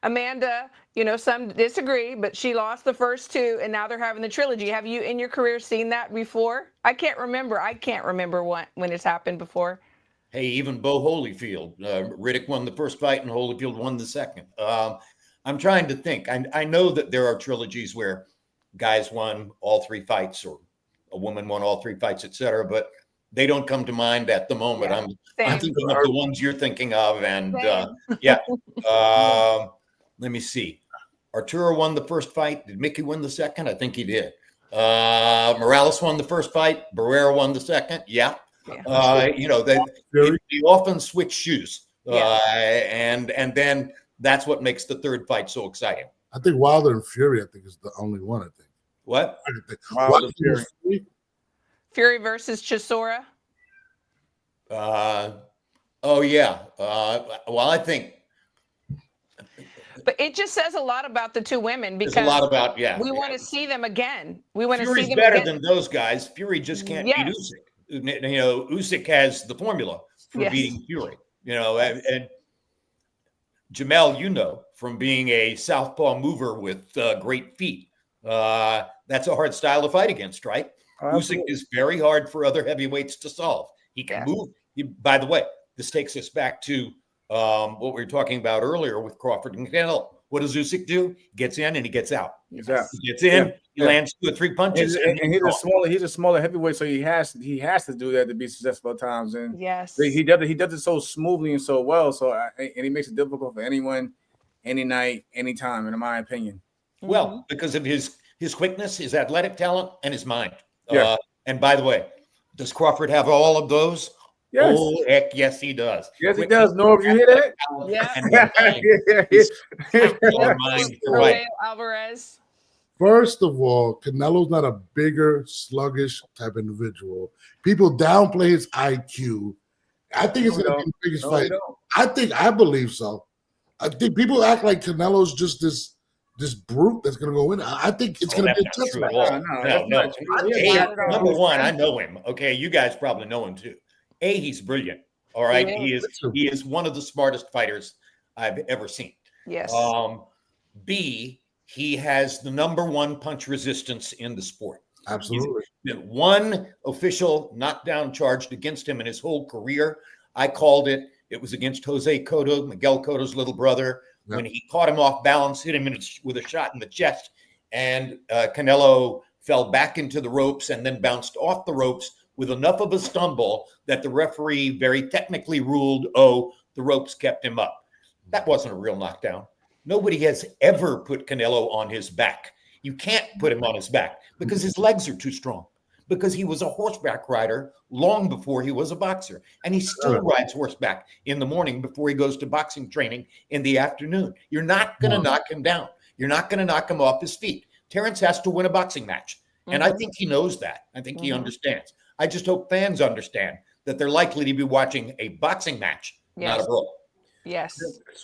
Speaker 3: Amanda, some disagree, but she lost the first two, and now they're having the trilogy. Have you, in your career, seen that before? I can't remember when it's happened before.
Speaker 4: Hey, even Bo Holyfield, Riddick won the first fight, and Holyfield won the second. I'm trying to think. I know that there are trilogies where guys won all three fights, or a woman won all three fights, etc. But they don't come to mind at the moment. I'm thinking of the ones you're thinking of, and let me see. Arturo won the first fight. Did Mickey win the second? I think he did. Morales won the first fight. Barrera won the second. Yeah. They often switch shoes, and then that's what makes the third fight so exciting.
Speaker 1: I think Wilder and Fury, is the only one. I think.
Speaker 4: What?
Speaker 2: Wilder Fury.
Speaker 3: Fury versus Chisora.
Speaker 4: Oh yeah. Well, I think.
Speaker 3: But it just says a lot about the two women because
Speaker 4: there's a lot about
Speaker 3: we want to see them again. We want to see them
Speaker 4: better
Speaker 3: again.
Speaker 4: than those guys. Fury just can't beat Usyk. You know, Usyk has the formula for beating Fury. You know, and Jamel, you know, from being a southpaw mover with great feet, that's a hard style to fight against, right? Usyk is very hard for other heavyweights to solve. He can move. By the way, this takes us back to what we were talking about earlier with Crawford and Canelo. What does Usyk do? He gets in and he gets out. He gets in, he lands 2 or 3 punches,
Speaker 2: and he's a smaller heavyweight, so he has to do that to be successful at times. And he does it so smoothly and so well. So and he makes it difficult for anyone, any night, anytime. In my opinion.
Speaker 4: Well, because of his quickness, his athletic talent, and his mind.
Speaker 2: Yeah.
Speaker 4: And by the way, does Crawford have all of those?
Speaker 2: Yes.
Speaker 4: Oh, heck, yes, he does.
Speaker 2: Yes, he does. Norv, you hear that?
Speaker 3: Yeah. Alvarez.
Speaker 1: First of all, Canelo's not a bigger, sluggish type individual. People downplay his IQ. I think it's going to be the biggest fight. I believe so. I think people act like Canelo's just this brute that's going to go in. I think it's going to be a tough fight.
Speaker 4: No. Number one, I know him. Okay, you guys probably know him too. He's brilliant. All right, he is one of the smartest fighters I've ever seen.
Speaker 3: Yes.
Speaker 4: B, he has the #1 punch resistance in the sport.
Speaker 1: Absolutely.
Speaker 4: He's been one official knockdown charged against him in his whole career. I called it. It was against Jose Cotto, Miguel Cotto's little brother, when he caught him off balance, hit him with a shot in the chest, and Canelo fell back into the ropes and then bounced off the ropes with enough of a stumble that the referee very technically ruled, the ropes kept him up. That wasn't a real knockdown. Nobody has ever put Canelo on his back. You can't put him on his back because his legs are too strong, because he was a horseback rider long before he was a boxer. And he still rides horseback in the morning before he goes to boxing training in the afternoon. You're not going to knock him down. You're not going to knock him off his feet. Terrence has to win a boxing match. And I think he knows that. I think he understands. I just hope fans understand that they're likely to be watching a boxing match, not a brawl.
Speaker 3: Yes.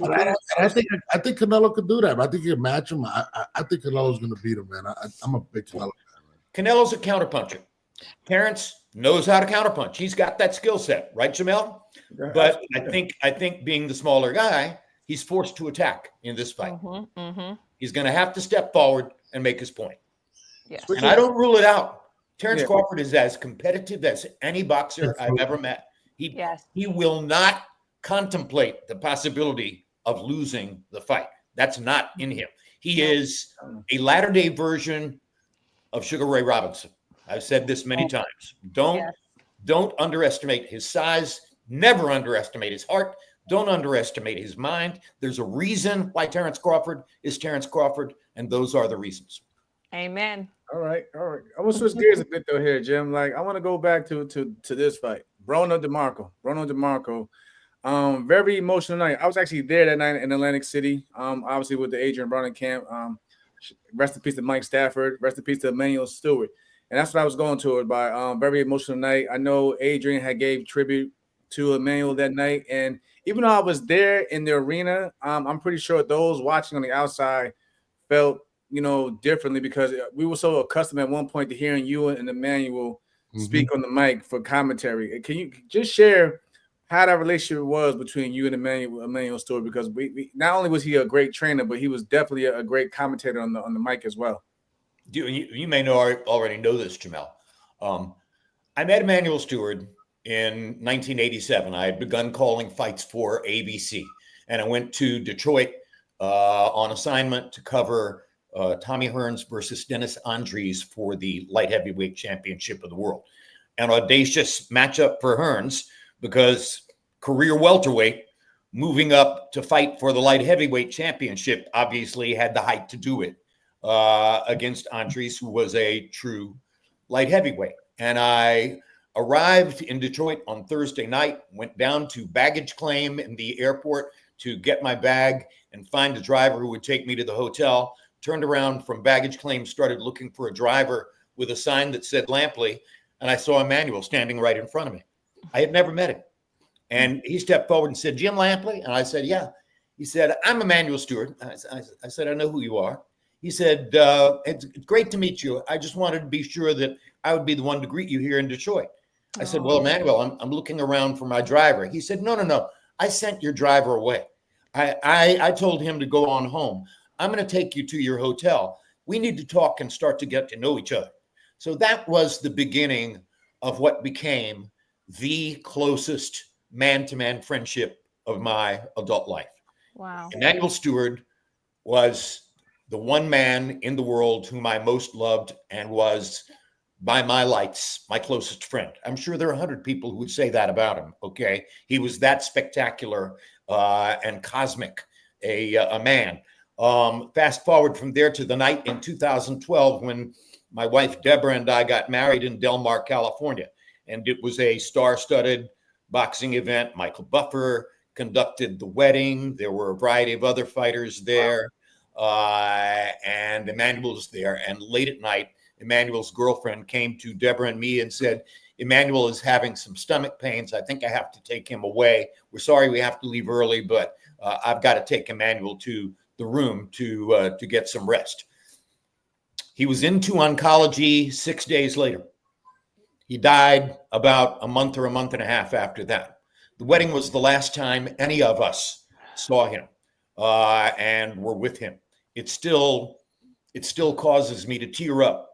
Speaker 1: I think Canelo could do that. I think he can match him. I think Canelo's going to beat him, man. I'm a big Canelo fan.
Speaker 4: Canelo's a counterpuncher. Terrence knows how to counterpunch. He's got that skill set, right, Jamel? But I think being the smaller guy, he's forced to attack in this fight. He's going to have to step forward and make his point.
Speaker 3: Yes.
Speaker 4: And I don't rule it out. Terrence Crawford is as competitive as any boxer I've ever met. He will not contemplate the possibility of losing the fight. That's not in him. He is a latter-day version of Sugar Ray Robinson. I've said this many times. Don't underestimate his size. Never underestimate his heart. Don't underestimate his mind. There's a reason why Terrence Crawford is Terrence Crawford, and those are the reasons.
Speaker 3: Amen.
Speaker 2: All right. I want to switch gears a bit though here, Jim. Like I want to go back to this fight. Bruno DeMarco. Very emotional night. I was actually there that night in Atlantic City. Obviously with the Adrian Broner camp. Rest in peace to Mike Stafford. Rest in peace to Emmanuel Stewart. And that's what I was going to it by. Very emotional night. I know Adrian had gave tribute to Emmanuel that night, and even though I was there in the arena, I'm pretty sure those watching on the outside felt differently because we were so accustomed at one point to hearing you and Emmanuel speak on the mic for commentary. Can you just share how that relationship was between you and Emmanuel Stewart? Because we not only was he a great trainer, but he was definitely a great commentator on the mic as well.
Speaker 4: You may already know this, Jamel. I met Emmanuel Stewart in 1987. I had begun calling fights for ABC, and I went to Detroit on assignment to cover Tommy Hearns versus Dennis Andries for the light heavyweight championship of the world. An audacious matchup for Hearns because career welterweight moving up to fight for the light heavyweight championship obviously had the height to do it against Andries, who was a true light heavyweight. And I arrived in Detroit on Thursday night, went down to baggage claim in the airport to get my bag and find a driver who would take me to the hotel. Turned around from baggage claim, started looking for a driver with a sign that said Lampley. and I saw Emmanuel standing right in front of me. I had never met him. And he stepped forward and said, Jim Lampley? And I said, yeah. He said, I'm Emmanuel Stewart. I said, I know who you are. He said, it's great to meet you. I just wanted to be sure that I would be the one to greet you here in Detroit. I said, well, Emmanuel, I'm looking around for my driver. He said, no. I sent your driver away. I told him to go on home. I'm going to take you to your hotel. We need to talk and start to get to know each other. So that was the beginning of what became the closest man-to-man friendship of my adult life.
Speaker 3: Wow.
Speaker 4: Emmanuel Stewart was the one man in the world whom I most loved and was, by my lights, my closest friend. I'm sure there are 100 people who would say that about him, okay? He was that spectacular and cosmic a man. Fast forward from there to the night in 2012 when my wife Deborah and I got married in Del Mar, California. And it was a star-studded boxing event. Michael Buffer conducted the wedding. There were a variety of other fighters there. And Emmanuel was there. And late at night, Emmanuel's girlfriend came to Deborah and me and said, Emmanuel is having some stomach pains. I think I have to take him away. We're sorry we have to leave early, but I've got to take Emmanuel to the room to get some rest. He was into oncology 6 days later. He died about a month or a month and a half after that. The wedding was the last time any of us saw him and were with him. It still causes me to tear up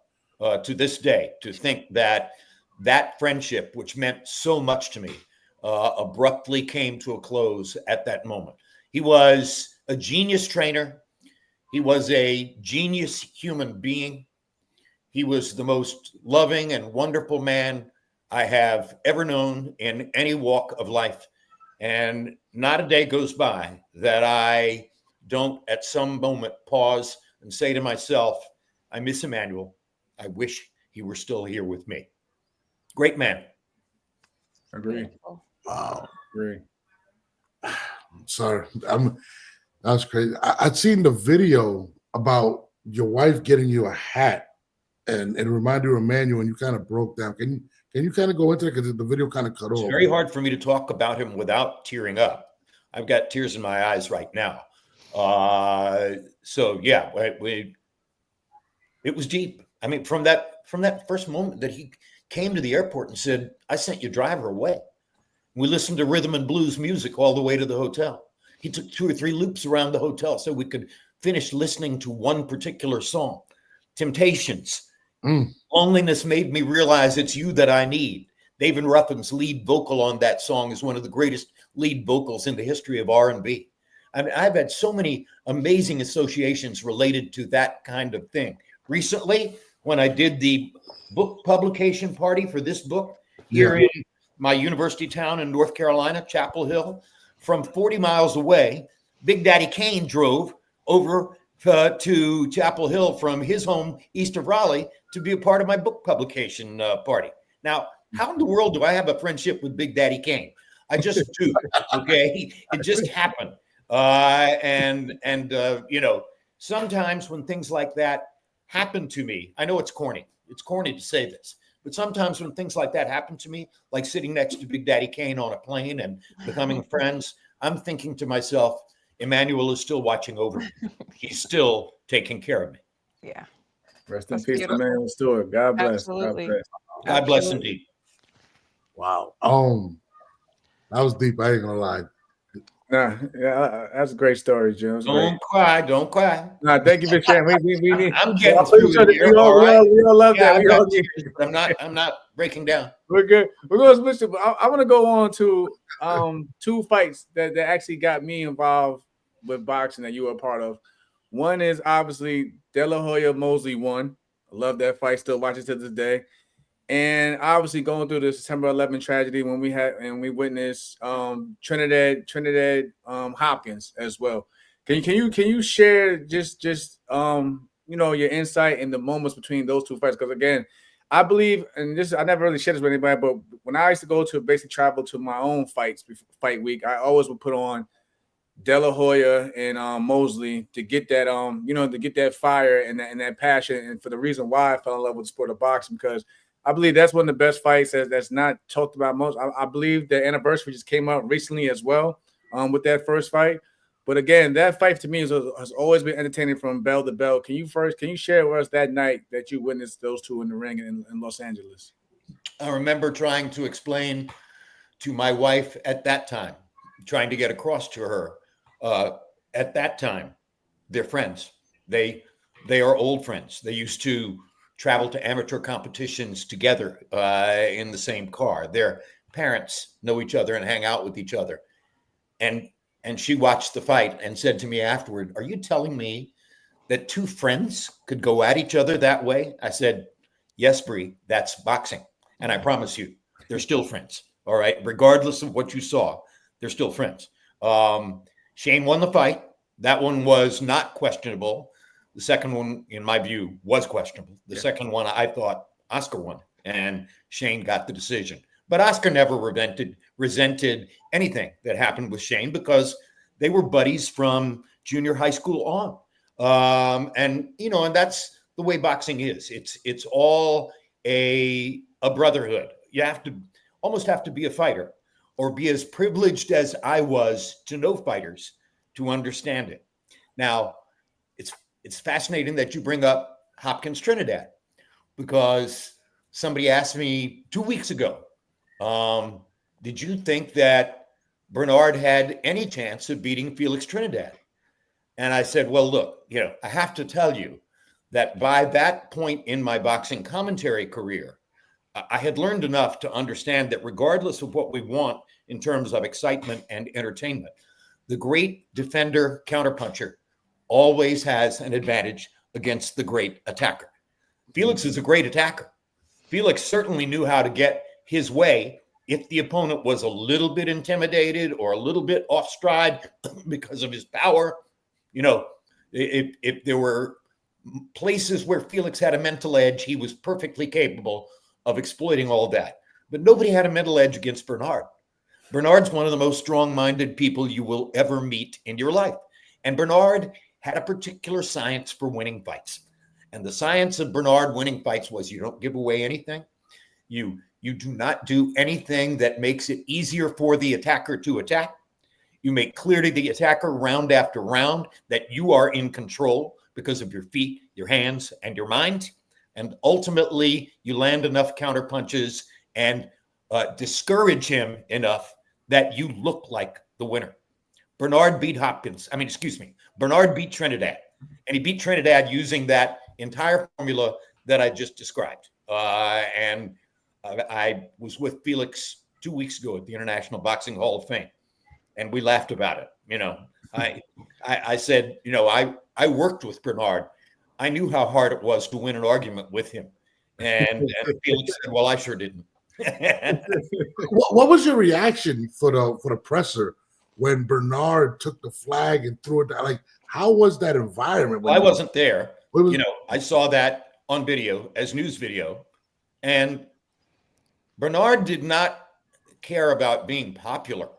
Speaker 4: to this day to think that that friendship, which meant so much to me, abruptly came to a close at that moment. He was a genius trainer. He was a genius human being. He was the most loving and wonderful man I have ever known in any walk of life. And not a day goes by that I don't at some moment pause and say to myself, I miss Emmanuel. I wish he were still here with me. Great man.
Speaker 2: Agree.
Speaker 1: Wow.
Speaker 2: Agree.
Speaker 1: Sorry. That's crazy. I'd seen the video about your wife getting you a hat and it reminded you of Emmanuel and you kind of broke down. Can you kind of go into it? Because the video kind of cut off.
Speaker 4: It's very hard for me to talk about him without tearing up. I've got tears in my eyes right now. So yeah, it was deep. I mean, from that first moment that he came to the airport and said, I sent your driver away. We listened to rhythm and blues music all the way to the hotel. He took 2 or 3 loops around the hotel so we could finish listening to one particular song. Temptations. Loneliness made me realize it's you that I need. David Ruffin's lead vocal on that song is one of the greatest lead vocals in the history of R&B. I mean, I've had so many amazing associations related to that kind of thing. Recently, when I did the book publication party for this book here in my university town in North Carolina, Chapel Hill, from 40 miles away, Big Daddy Kane drove over to Chapel Hill from his home east of Raleigh to be a part of my book publication party. Now, how in the world do I have a friendship with Big Daddy Kane? I just do. Okay, it just happened. You know, sometimes when things like that happen to me, I know it's corny. It's corny to say this, but sometimes when things like that happen to me, like sitting next to Big Daddy Kane on a plane and becoming friends, I'm thinking to myself, Emmanuel is still watching over me. He's still taking care of me.
Speaker 3: Yeah.
Speaker 2: Rest in peace, Emmanuel Stewart. God bless.
Speaker 3: Absolutely.
Speaker 2: God bless.
Speaker 4: God bless indeed.
Speaker 1: Wow. That was deep. I ain't gonna lie.
Speaker 2: Nah, yeah, that's a great story, Jim.
Speaker 4: Don't cry. Don't cry.
Speaker 2: Nah, thank you for sharing. We need.
Speaker 4: I'm getting through it here.
Speaker 2: We all love that.
Speaker 4: I'm not breaking down.
Speaker 2: We're good. We're going to switch. I want to go on to 2 fights that actually got me involved with boxing that you were a part of. One is obviously De La Hoya Mosley won. I love that fight. Still watch it to this day. And obviously going through the September 11th tragedy when we witnessed Trinidad Hopkins as well. Can you share just you know, your insight in the moments between those 2 fights? Because again, I believe, and this I never really shared this with anybody, but when I used to go to basically travel to my own fights before fight week, I always would put on De La Hoya and Mosley to get that you know, to get that fire and that passion, and for the reason why I fell in love with the sport of boxing, because I believe that's one of the best fights that's not talked about most. I believe the anniversary just came out recently as well with that first fight. But again, that fight to me has always been entertaining from bell to bell. Can you share with us that night that you witnessed those two in the ring in Los Angeles?
Speaker 4: I remember trying to explain to my wife at that time, trying to get across to her at that time, they're friends. They are old friends. They used to travel to amateur competitions together in the same car. Their parents know each other and hang out with each other. And she watched the fight and said to me afterward, "Are you telling me that two friends could go at each other that way?" I said, "Yes, Bree, that's boxing. And I promise you, they're still friends. All right. Regardless of what you saw, they're still friends." Shane won the fight. That one was not questionable. The second one, in my view, was questionable. The second one, I thought Oscar won, and Shane got the decision. But Oscar never resented anything that happened with Shane because they were buddies from junior high school on. And that's the way boxing is. It's all a brotherhood. You almost have to be a fighter or be as privileged as I was to know fighters to understand it. Now, it's fascinating that you bring up Hopkins Trinidad, because somebody asked me 2 weeks ago, did you think that Bernard had any chance of beating Felix Trinidad? And I said, well, look, I have to tell you that by that point in my boxing commentary career, I had learned enough to understand that regardless of what we want in terms of excitement and entertainment, the great defender counterpuncher always has an advantage against the great attacker. Felix is a great attacker. Felix certainly knew how to get his way if the opponent was a little bit intimidated or a little bit off stride because of his power. If there were places where Felix had a mental edge, he was perfectly capable of exploiting all that. But nobody had a mental edge against Bernard. Bernard's one of the most strong-minded people you will ever meet in your life. And Bernard had a particular science for winning fights. And the science of Bernard winning fights was you don't give away anything. You do not do anything that makes it easier for the attacker to attack. You make clear to the attacker round after round that you are in control because of your feet, your hands, and your mind. And ultimately, you land enough counter punches and discourage him enough that you look like the winner. Bernard beat Trinidad. And he beat Trinidad using that entire formula that I just described. And I was with Felix 2 weeks ago at the International Boxing Hall of Fame, and we laughed about it. I said, I worked with Bernard. I knew how hard it was to win an argument with him. And Felix said, well, I sure didn't.
Speaker 1: What was your reaction for the presser when Bernard took the flag and threw it down? Like, how was that environment?
Speaker 4: Well, I wasn't there. I saw that on video as news video, and Bernard did not care about being popular.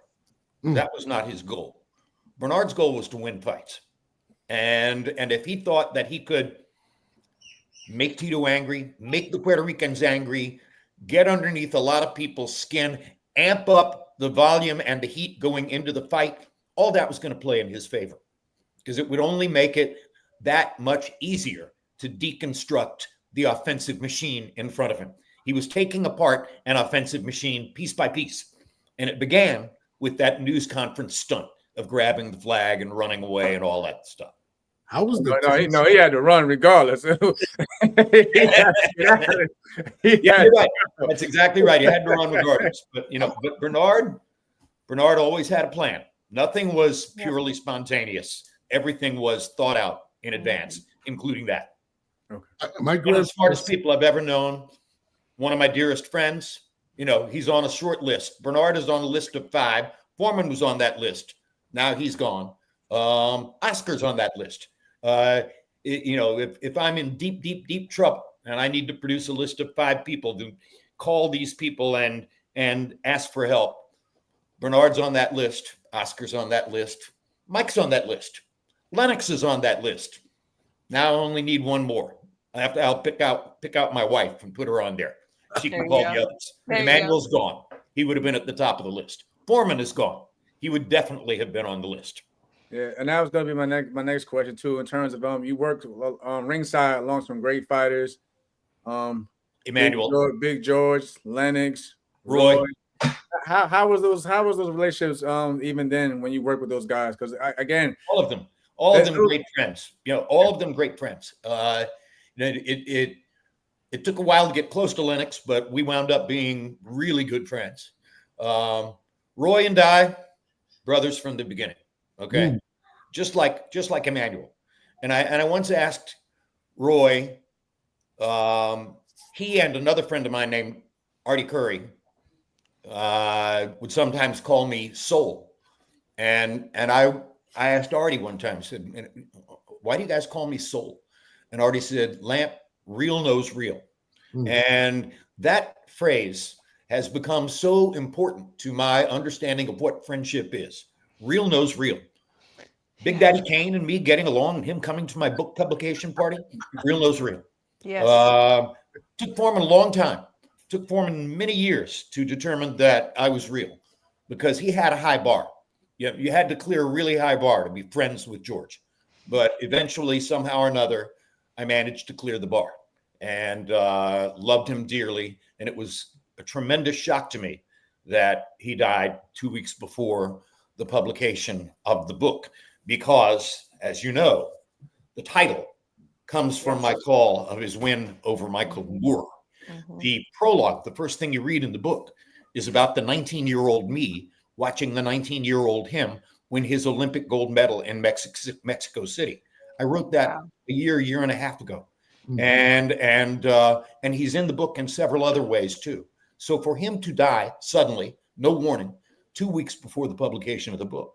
Speaker 4: That was not his goal. Bernard's goal was to win fights. And if he thought that he could make Tito angry, make the Puerto Ricans angry, get underneath a lot of people's skin, amp up the volume and the heat going into the fight, all that was going to play in his favor, because it would only make it that much easier to deconstruct the offensive machine in front of him. He was taking apart an offensive machine piece by piece. And it began with that news conference stunt of grabbing the flag and running away and all that stuff.
Speaker 1: How was
Speaker 2: he had to run regardless.
Speaker 4: Yeah, you're right. That's exactly right. He had to run regardless. But but Bernard always had a plan. Nothing was purely spontaneous. Everything was thought out in advance, including that.
Speaker 1: Okay.
Speaker 4: One of the smartest people I've ever known. One of my dearest friends. He's on a short list. Bernard is on a list of 5. Foreman was on that list. Now he's gone. Oscar's on that list. If I'm in deep trouble and I need to produce a list of 5 people to call these people and ask for help, Bernard's on that list. Oscar's on that list. Mike's on that list. Lennox is on that list. Now I only need one more. I'll pick out my wife and put her on there. She
Speaker 3: There
Speaker 4: can
Speaker 3: you
Speaker 4: call
Speaker 3: go.
Speaker 4: the others.
Speaker 3: There you
Speaker 4: Emmanuel's gone. He would have been at the top of the list. Foreman is gone. He would definitely have been on the list.
Speaker 2: Yeah, and that was gonna be my next question too. In terms of you worked ringside along some great fighters,
Speaker 4: Emmanuel,
Speaker 2: Big George, Lennox,
Speaker 4: Roy.
Speaker 2: How was those relationships even then when you worked with those guys? Because again,
Speaker 4: all of them great friends. You know, all of them great friends. It took a while to get close to Lennox, but we wound up being really good friends. Roy and I, brothers from the beginning. Okay, just like Emmanuel. And I once asked Roy. He and another friend of mine named Artie Curry would sometimes call me Soul, and I asked Artie one time. I said, "Why do you guys call me Soul?" And Artie said, "Lamp, real knows real." And that phrase has become so important to my understanding of what friendship is. Real knows real. Big Daddy Kane and me getting along, and him coming to my book publication party, real knows real.
Speaker 3: Yes.
Speaker 4: Took Foreman a long time. Took Foreman many years to determine that I was real, because he had a high bar. You had to clear a really high bar to be friends with George. But eventually, somehow or another, I managed to clear the bar, and loved him dearly. And it was a tremendous shock to me that he died 2 weeks before the publication of the book, because, as you know, the title comes from my call of his win over Michael Moore. The prologue, the first thing you read in the book, is about the 19-year-old me watching the 19-year-old him win his Olympic gold medal in Mexico City. I wrote that a year and a half ago. And he's in the book in several other ways too. So for him to die suddenly, no warning, 2 weeks before the publication of the book,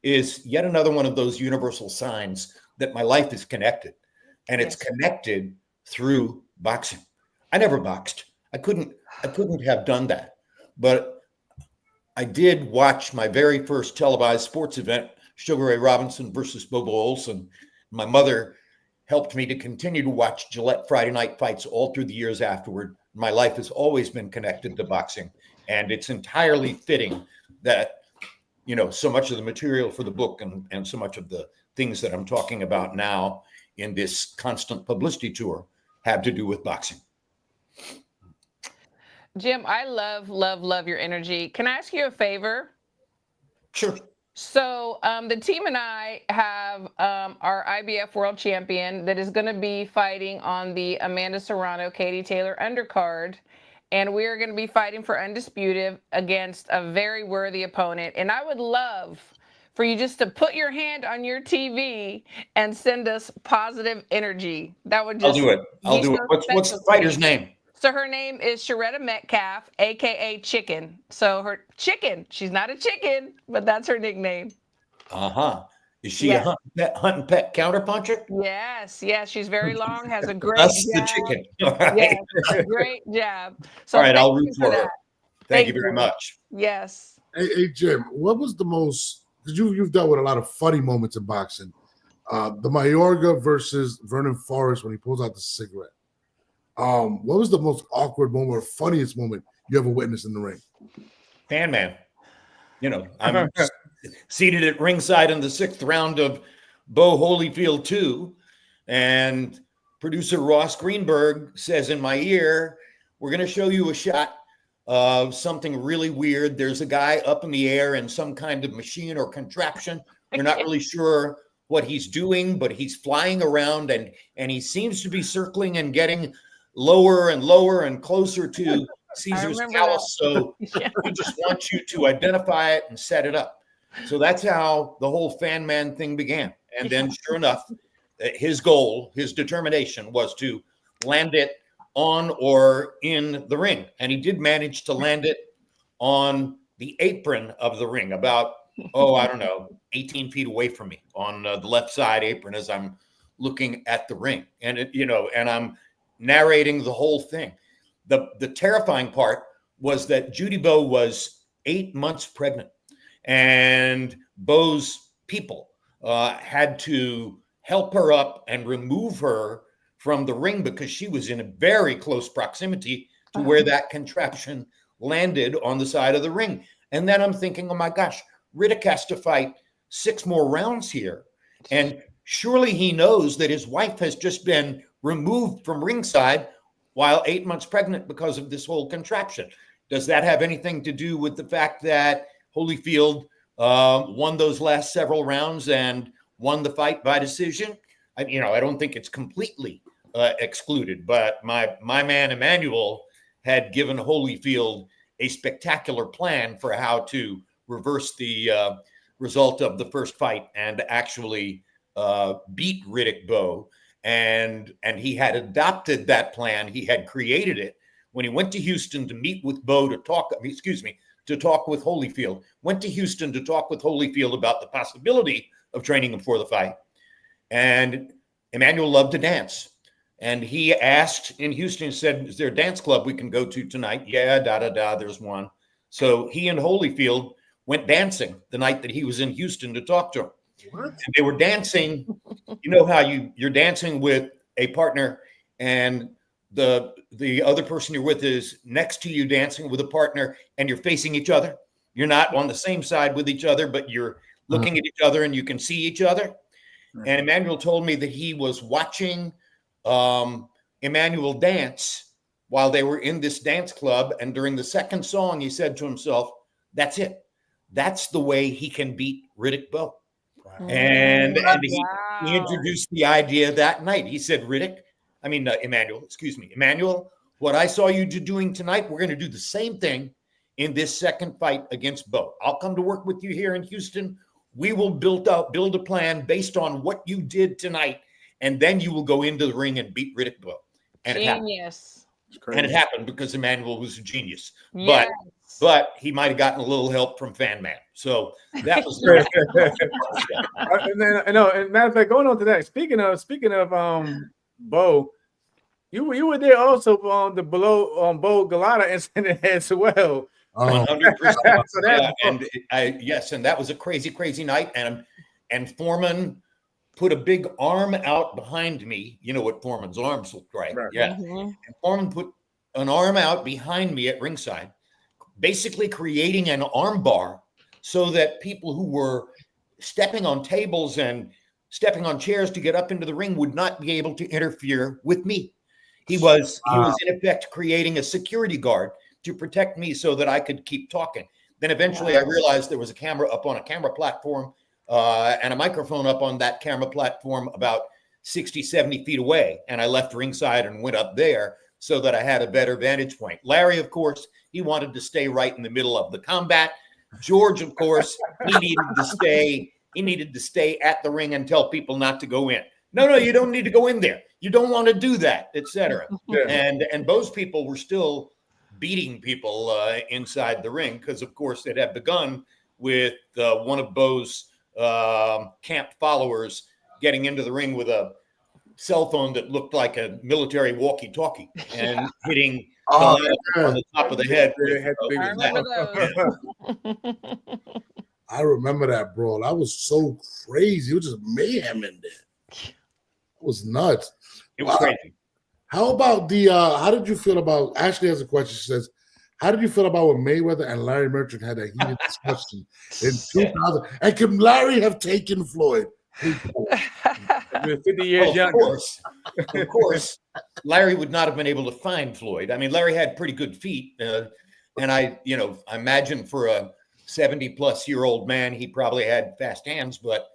Speaker 4: is yet another one of those universal signs that my life is connected. And it's connected through boxing. I never boxed. I couldn't have done that. But I did watch my very first televised sports event, Sugar Ray Robinson versus Bobo Olson. My mother helped me to continue to watch Gillette Friday night fights all through the years afterward. My life has always been connected to boxing. And it's entirely fitting that, you know, so much of the material for the book and so much of the things that I'm talking about now in this constant publicity tour have to do with boxing.
Speaker 3: Jim, I love your energy. Can I ask you a favor?
Speaker 4: Sure.
Speaker 3: So the team and I have our IBF world champion that is going to be fighting on the Amanda Serrano, Katie Taylor undercard. And we're going to be fighting for undisputed against a very worthy opponent. And I would love for you just to put your hand on your TV and send us positive energy. That would just
Speaker 4: I'll do it. I'll do it. What's the fighter's name?
Speaker 3: So her name is Sharetta Metcalf, aka Chicken. So her chicken. She's not a chicken, but that's her nickname.
Speaker 4: Is she a hunt and pet counterpuncher?
Speaker 3: Yes. She's very long, has a great
Speaker 4: That's
Speaker 3: jab.
Speaker 4: the chicken. All right.
Speaker 3: Yes, great jab. So
Speaker 4: all right, I'll root for her. Thank you very
Speaker 3: you
Speaker 4: much.
Speaker 3: Yes.
Speaker 1: Hey, Jim, what was the most, because you've dealt with a lot of funny moments in boxing. The Mayorga versus Vernon Forrest when he pulls out the cigarette. What was the most awkward moment or funniest moment you ever witnessed in the ring?
Speaker 4: Fan man. You know, I'm seated at ringside in the 6th round of Bo Holyfield 2, and producer Ross Greenberg says in my ear, "We're going to show you a shot of something really weird. There's a guy up in the air in some kind of machine or contraption. We're not really sure what he's doing, but he's flying around and he seems to be circling and getting lower and lower and closer to Caesar's palace. So we just want you to identify it and set it up." So that's how the whole fan man thing began. And then sure enough, his goal, his determination was to land it on or in the ring. And he did manage to land it on the apron of the ring, about, 18 feet away from me on the left side apron as I'm looking at the ring. And and I'm narrating the whole thing. The terrifying part was that Judy Bowe was 8 months pregnant, and Bowe's people had to help her up and remove her from the ring because she was in a very close proximity to where that contraption landed on the side of the ring. And then I'm thinking, oh my gosh, Riddick has to fight 6 more rounds here. And surely he knows that his wife has just been removed from ringside while 8 months pregnant because of this whole contraption. Does that have anything to do with the fact that Holyfield won those last several rounds and won the fight by decision? I don't think it's completely excluded, but my man Emmanuel had given Holyfield a spectacular plan for how to reverse the result of the first fight and actually beat Riddick Bowe. And he had adopted that plan. He had created it when he went to Houston to meet with Bowe to talk with Holyfield. Went to Houston to talk with Holyfield about the possibility of training him for the fight. And Emmanuel loved to dance. And he asked in Houston, he said, is there a dance club we can go to tonight? Yeah, there's one. So he and Holyfield went dancing the night that he was in Houston to talk to him. What? And they were dancing. You know how you're dancing with a partner and the other person you're with is next to you dancing with a partner and you're facing each other. You're not on the same side with each other, but you're looking at each other and you can see each other. And Emmanuel told me that he was watching Emmanuel dance while they were in this dance club. And during the second song, he said to himself, that's it. That's the way he can beat Riddick Bowe. Wow. And he introduced the idea that night. He said, Emmanuel, what I saw you doing tonight, we're going to do the same thing in this second fight against Bowe. I'll come to work with you here in Houston. We will build a plan based on what you did tonight. And then you will go into the ring and beat Riddick Bowe. And
Speaker 3: genius.
Speaker 4: It happened because Emmanuel was a genius. Yes. But he might have gotten a little help from Fan Man. So that was
Speaker 2: and then and matter of fact, going on to that, speaking of Bowe, you were there also on the Bowe Galata incident as well.
Speaker 4: 100%. And that was a crazy night. And Foreman put a big arm out behind me. You know what Foreman's arms look like, right? Yeah. Mm-hmm. And Foreman put an arm out behind me at ringside, basically creating an arm bar so that people who were stepping on tables and stepping on chairs to get up into the ring would not be able to interfere with me. He was in effect creating a security guard to protect me so that I could keep talking. Then eventually I realized there was a camera up on a camera platform and a microphone up on that camera platform about 60, 70 feet away. And I left ringside and went up there so that I had a better vantage point. Larry, of course, he wanted to stay right in the middle of the combat. George, of course, he needed to stay at the ring and tell people not to go in. No, you don't need to go in there. You don't want to do that, etc. Yeah. And Bowe's people were still beating people inside the ring because, of course, it had begun with one of Bowe's camp followers getting into the ring with a cell phone that looked like a military walkie-talkie and hitting on the top of the head.
Speaker 1: I remember that, bro. That was so crazy. It was just mayhem in there. It was nuts.
Speaker 4: It was crazy.
Speaker 1: How about how did you feel about, Ashley has a question. She says, how did you feel about when Mayweather and Larry Merchant had a heated discussion in 2000? And can Larry have taken Floyd?
Speaker 2: 50 years younger.
Speaker 4: Of course. Larry would not have been able to find Floyd. I mean, Larry had pretty good feet. And I imagine for a 70-plus-year-old man, he probably had fast hands, but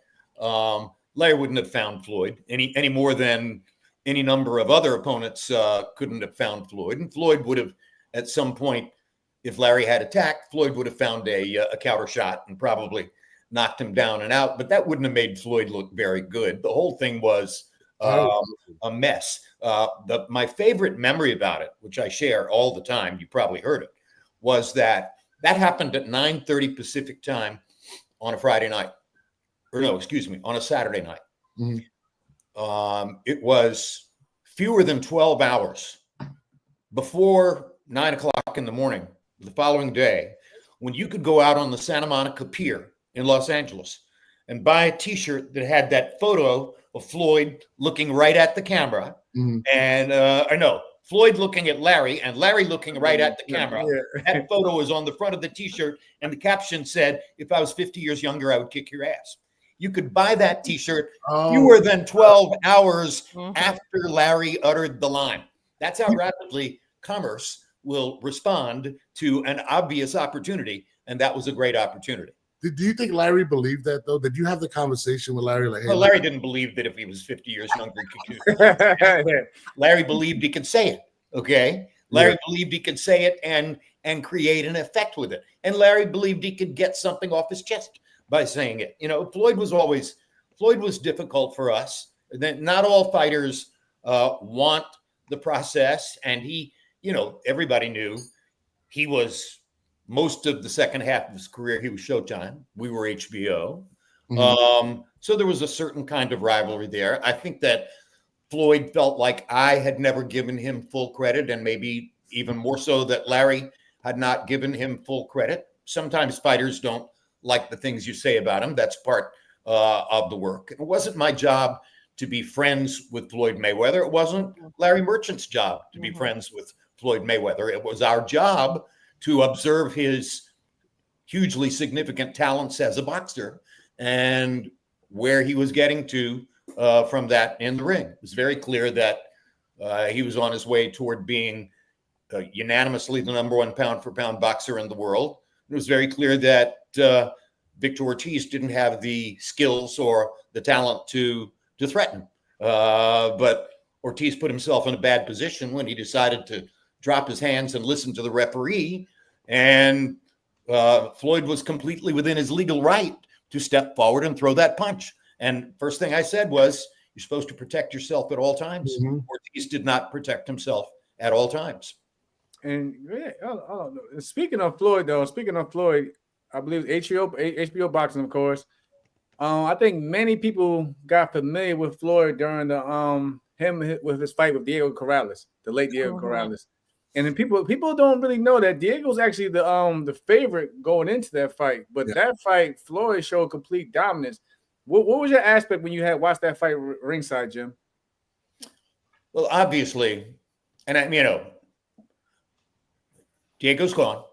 Speaker 4: Larry wouldn't have found Floyd any more than any number of other opponents couldn't have found Floyd. And Floyd would have, at some point, if Larry had attacked, Floyd would have found a counter shot and probably knocked him down and out. But that wouldn't have made Floyd look very good. The whole thing was a mess. My favorite memory about it, which I share all the time, you probably heard it, was that happened at 9:30 Pacific time on a Friday night. Or no, excuse me, on a Saturday night. Mm-hmm. It was fewer than 12 hours before 9 o'clock in the morning the following day when you could go out on the Santa Monica Pier in Los Angeles and buy a T-shirt that had that photo of Floyd looking right at the camera. Mm-hmm. And Floyd looking at Larry and Larry looking right at the camera.
Speaker 2: Yeah.
Speaker 4: That photo was on the front of the T-shirt, and the caption said, "If I was 50 years younger, I would kick your ass." You could buy that T-shirt fewer than 12 hours after Larry uttered the line. That's how rapidly commerce will respond to an obvious opportunity, and that was a great opportunity.
Speaker 1: Do you think Larry believed that, though? Did you have the conversation with Larry? Like, hey,
Speaker 4: well, Larry didn't believe that if he was 50 years younger, he could. Larry believed he could say it. Okay. Larry believed he could say it and create an effect with it. And Larry believed he could get something off his chest by saying it. You know, Floyd was difficult for us. Not all fighters want the process. And he, you know, everybody knew he was most of the second half of his career, he was Showtime. We were HBO. So there was a certain kind of rivalry there. I think that Floyd felt like I had never given him full credit, and maybe even more so that Larry had not given him full credit. Sometimes fighters don't like the things you say about him. That's part of the work. It wasn't my job to be friends with Floyd Mayweather. It wasn't Larry Merchant's job to be friends with Floyd Mayweather. It was our job to observe his hugely significant talents as a boxer and where he was getting to from that in the ring. It was very clear that he was on his way toward being unanimously the #1 pound-for-pound boxer in the world. It was very clear that Victor Ortiz didn't have the skills or the talent to threaten. But Ortiz put himself in a bad position when he decided to drop his hands and listen to the referee. And Floyd was completely within his legal right to step forward and throw that punch. And first thing I said was, you're supposed to protect yourself at all times. Ortiz did not protect himself at all times.
Speaker 2: And speaking of Floyd, I believe HBO boxing, of course. I think many people got familiar with Floyd during the him with his fight with Diego Corrales, the late Diego Corrales. And then people don't really know that Diego's actually the favorite going into that fight. But that fight, Floyd showed complete dominance. What was your aspect when you had watched that fight ringside, Jim?
Speaker 4: Well, obviously, and you know, Diego's gone.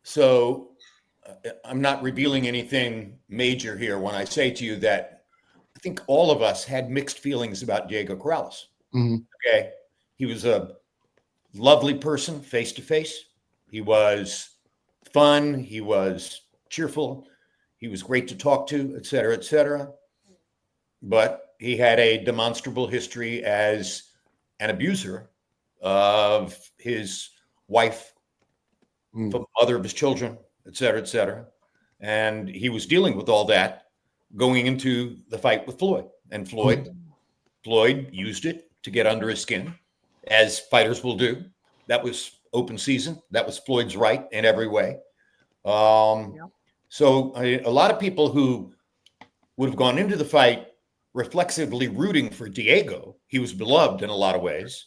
Speaker 4: So I'm not revealing anything major here when I say to you that I think all of us had mixed feelings about Diego Corrales. Okay. He was a lovely person face to face. He was fun. He was cheerful. He was great to talk to, et cetera, et cetera. But he had a demonstrable history as an abuser of his wife, the mother of his children, et cetera, et cetera. And he was dealing with all that going into the fight with Floyd. And Floyd used it to get under his skin, as fighters will do. That was open season. That was Floyd's right in every way. So a lot of people who would have gone into the fight reflexively rooting for Diego, he was beloved in a lot of ways,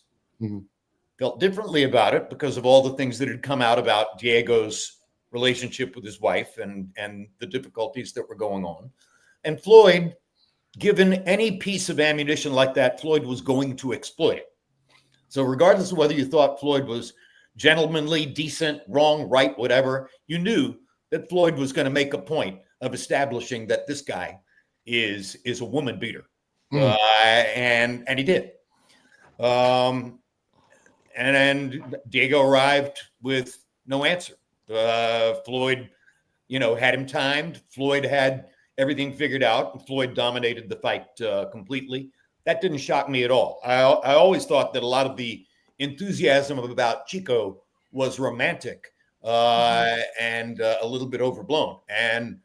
Speaker 4: felt differently about it because of all the things that had come out about Diego's relationship with his wife and the difficulties that were going on. And Floyd, given any piece of ammunition like that, Floyd was going to exploit it. So regardless of whether you thought Floyd was gentlemanly, decent, wrong, right, whatever, you knew that Floyd was going to make a point of establishing that this guy is a woman beater. And he did. And Diego arrived with no answer. Floyd, had him timed. Floyd had everything figured out. And Floyd dominated the fight completely. That didn't shock me at all. I always thought that a lot of the enthusiasm about Chico was romantic and a little bit overblown. And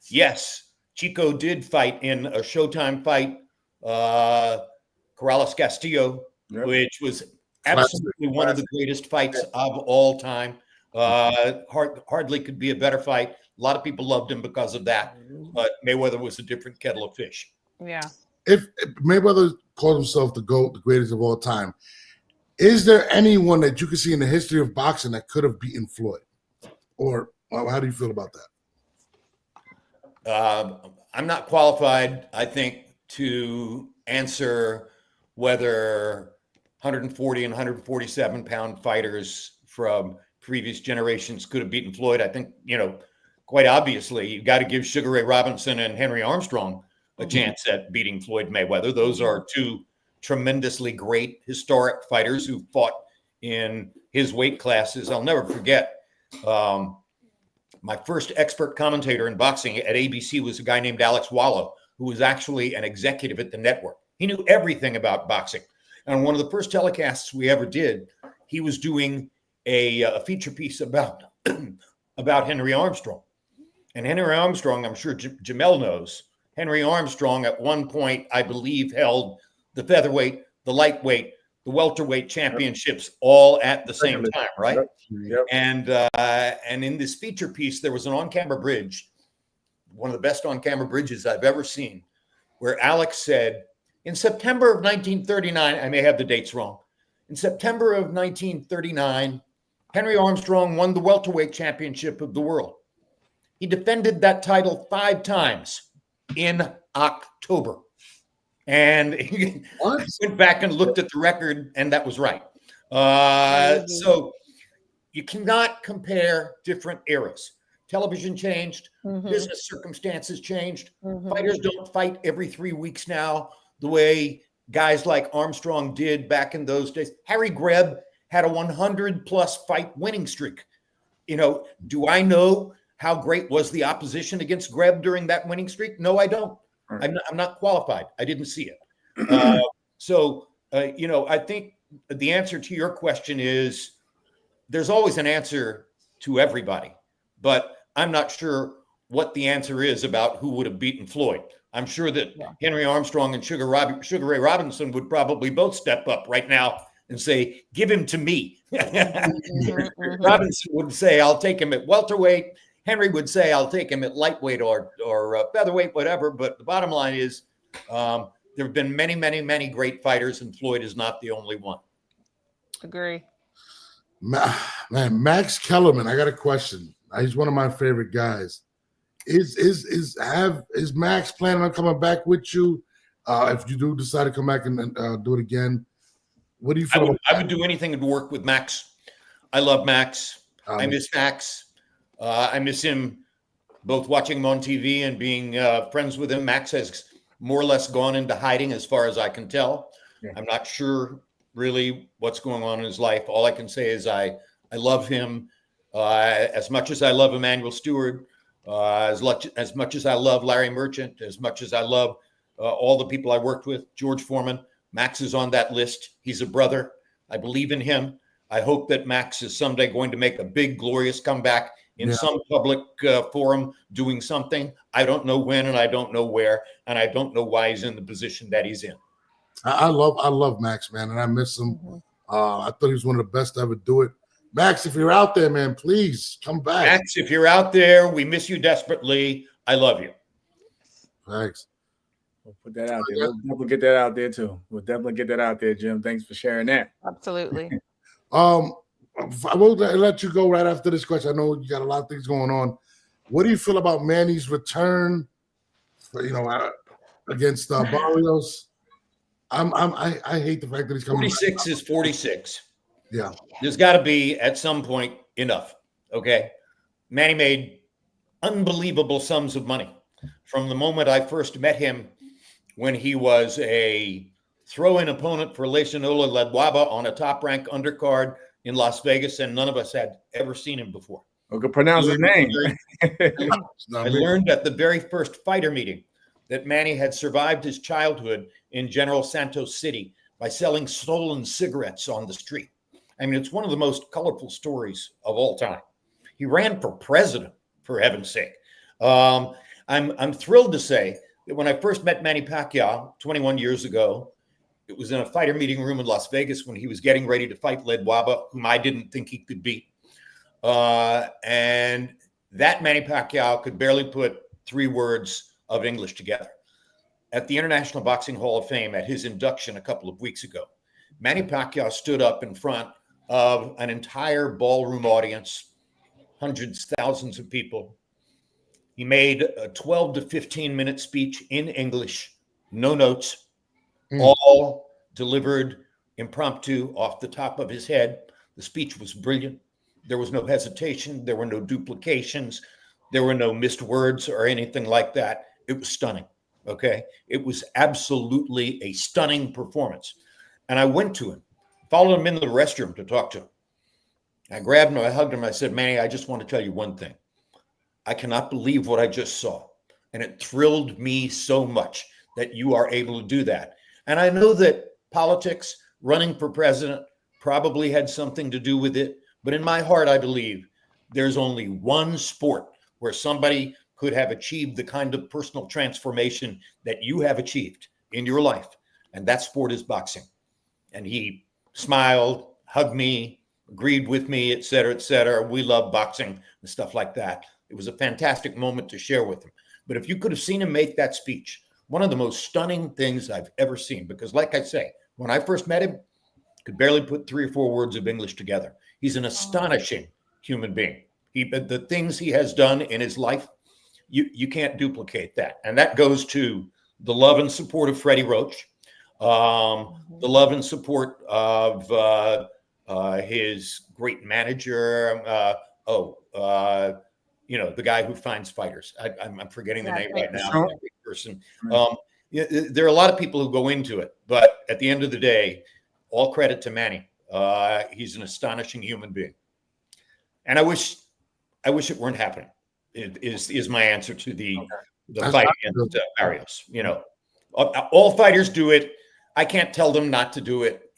Speaker 4: yes, Chico did fight in a Showtime fight, Corrales Castillo, which was absolutely one of the greatest fights of all time. Hardly could be a better fight. A lot of people loved him because of that, but Mayweather was a different kettle of fish.
Speaker 3: Yeah.
Speaker 1: If Mayweather called himself the GOAT, the greatest of all time, is there anyone that you can see in the history of boxing that could have beaten Floyd? Or how do you feel about that?
Speaker 4: I'm not qualified, I think, to answer whether 140 and 147 pound fighters from previous generations could have beaten Floyd. I think, quite obviously, you got to give Sugar Ray Robinson and Henry Armstrong a chance at beating Floyd Mayweather. Those are two tremendously great historic fighters who fought in his weight classes. I'll never forget my first expert commentator in boxing at ABC was a guy named Alex Wallow, who was actually an executive at the network. He knew everything about boxing. And one of the first telecasts we ever did, he was doing a feature piece about Henry Armstrong. And Henry Armstrong, I'm sure Jamel knows, Henry Armstrong at one point, I believe, held the featherweight, the lightweight, the welterweight championships all at the same time, right?
Speaker 2: Yep.
Speaker 4: And in this feature piece, there was an on-camera bridge, one of the best on-camera bridges I've ever seen, where Alex said, in September of 1939, I may have the dates wrong, in September of 1939, Henry Armstrong won the welterweight championship of the world. He defended that title 5 times in October. And he went back and looked at the record, and that was right. So you cannot compare different eras. Television changed, business circumstances changed. Fighters don't fight every 3 weeks now the way guys like Armstrong did back in those days. Harry Greb had a 100-plus fight winning streak. Do I know how great was the opposition against Greb during that winning streak? No, I don't. I'm not qualified. I didn't see it. I think the answer to your question is there's always an answer to everybody, but I'm not sure what the answer is about who would have beaten Floyd. I'm sure that Henry Armstrong and Sugar Ray Robinson would probably both step up right now and say, give him to me. Robinson would say, I'll take him at welterweight. Henry would say, I'll take him at lightweight or featherweight, whatever. But the bottom line is there have been many, many, many great fighters, and Floyd is not the only one.
Speaker 3: Agree.
Speaker 1: Man, Max Kellerman, I got a question. He's one of my favorite guys. Is Max planning on coming back with you? If you do decide to come back and do it again, what do you feel?
Speaker 4: I would do anything to work with Max. I love Max. I miss Max. I miss him both watching him on TV and being friends with him. Max has more or less gone into hiding as far as I can tell. Yeah. I'm not sure really what's going on in his life. All I can say is I love him as much as I love Emmanuel Stewart, as much as I love Larry Merchant, as much as I love all the people I worked with, George Foreman. Max is on that list. He's a brother. I believe in him. I hope that Max is someday going to make a big, glorious comeback in some public forum doing something. I don't know when, and I don't know where, and I don't know why he's in the position that he's in.
Speaker 1: I love Max, man, and I miss him. I thought he was one of the best to ever do it. Max, if you're out there, man, please come back.
Speaker 4: Max, if you're out there, we miss you desperately. I love you.
Speaker 1: Thanks.
Speaker 2: We'll put that out there. We'll definitely get that out there too. We'll definitely get that out there, Jim. Thanks for sharing that.
Speaker 3: Absolutely.
Speaker 1: I will let you go right after this question. I know you got a lot of things going on. What do you feel about Manny's return? Against Barrios. I hate the fact that he's coming.
Speaker 4: 46 is 46.
Speaker 1: Yeah,
Speaker 4: there's got to be at some point enough. Okay, Manny made unbelievable sums of money from the moment I first met him, when he was a throw-in opponent for Leisanola Ledwaba on a top-ranked undercard in Las Vegas, and none of us had ever seen him before.
Speaker 2: I could pronounce his name.
Speaker 4: I learned at the very first fighter meeting that Manny had survived his childhood in General Santos City by selling stolen cigarettes on the street. I mean, it's one of the most colorful stories of all time. He ran for president, for heaven's sake. I'm thrilled to say that when I first met Manny Pacquiao 21 years ago, it was in a fighter meeting room in Las Vegas when he was getting ready to fight Ledwaba, whom I didn't think he could beat. And that Manny Pacquiao could barely put 3 words of English together. At the International Boxing Hall of Fame, at his induction a couple of weeks ago, Manny Pacquiao stood up in front of an entire ballroom audience, hundreds, thousands of people. He made a 12 to 15-minute speech in English, no notes, all delivered impromptu, off the top of his head. The speech was brilliant. There was no hesitation. There were no duplications. There were no missed words or anything like that. It was stunning. Okay. It was absolutely a stunning performance. And I went to him, followed him in the restroom to talk to him. I grabbed him, I hugged him. I said, Manny, I just want to tell you one thing. I cannot believe what I just saw. And it thrilled me so much that you are able to do that. And I know that politics, running for president, probably had something to do with it. But in my heart, I believe there's only one sport where somebody could have achieved the kind of personal transformation that you have achieved in your life. And that sport is boxing. And he smiled, hugged me, agreed with me, et cetera, et cetera. We love boxing and stuff like that. It was a fantastic moment to share with him. But if you could have seen him make that speech, one of the most stunning things I've ever seen, because like I say, when I first met him, could barely put 3 or 4 words of English together. He's an astonishing human being. The things he has done in his life, you can't duplicate that. And that goes to the love and support of Freddie Roach, the love and support of his great manager. The guy who finds fighters. I'm forgetting the name right now. Person. There are a lot of people who go into it, but at the end of the day, all credit to Manny. He's an astonishing human being, and I wish it weren't happening. Is my answer to the fight against Barrios. All fighters do it. I can't tell them not to do it.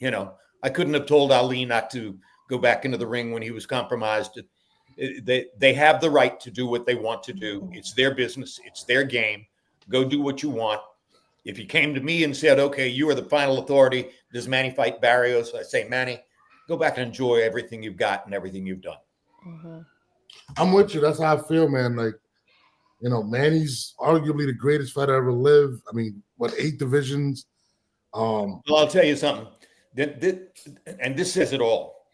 Speaker 4: I couldn't have told Ali not to go back into the ring when he was compromised. They have the right to do what they want to do. It's their business. It's their game. Go do what you want. If you came to me and said, okay, you are the final authority, does Manny fight Barrios? I say, Manny, go back and enjoy everything you've got and everything you've done.
Speaker 3: Mm-hmm.
Speaker 1: I'm with you. That's how I feel, man. Like, Manny's arguably the greatest fighter ever lived. I mean, 8 divisions?
Speaker 4: Well, I'll tell you something. And this says it all.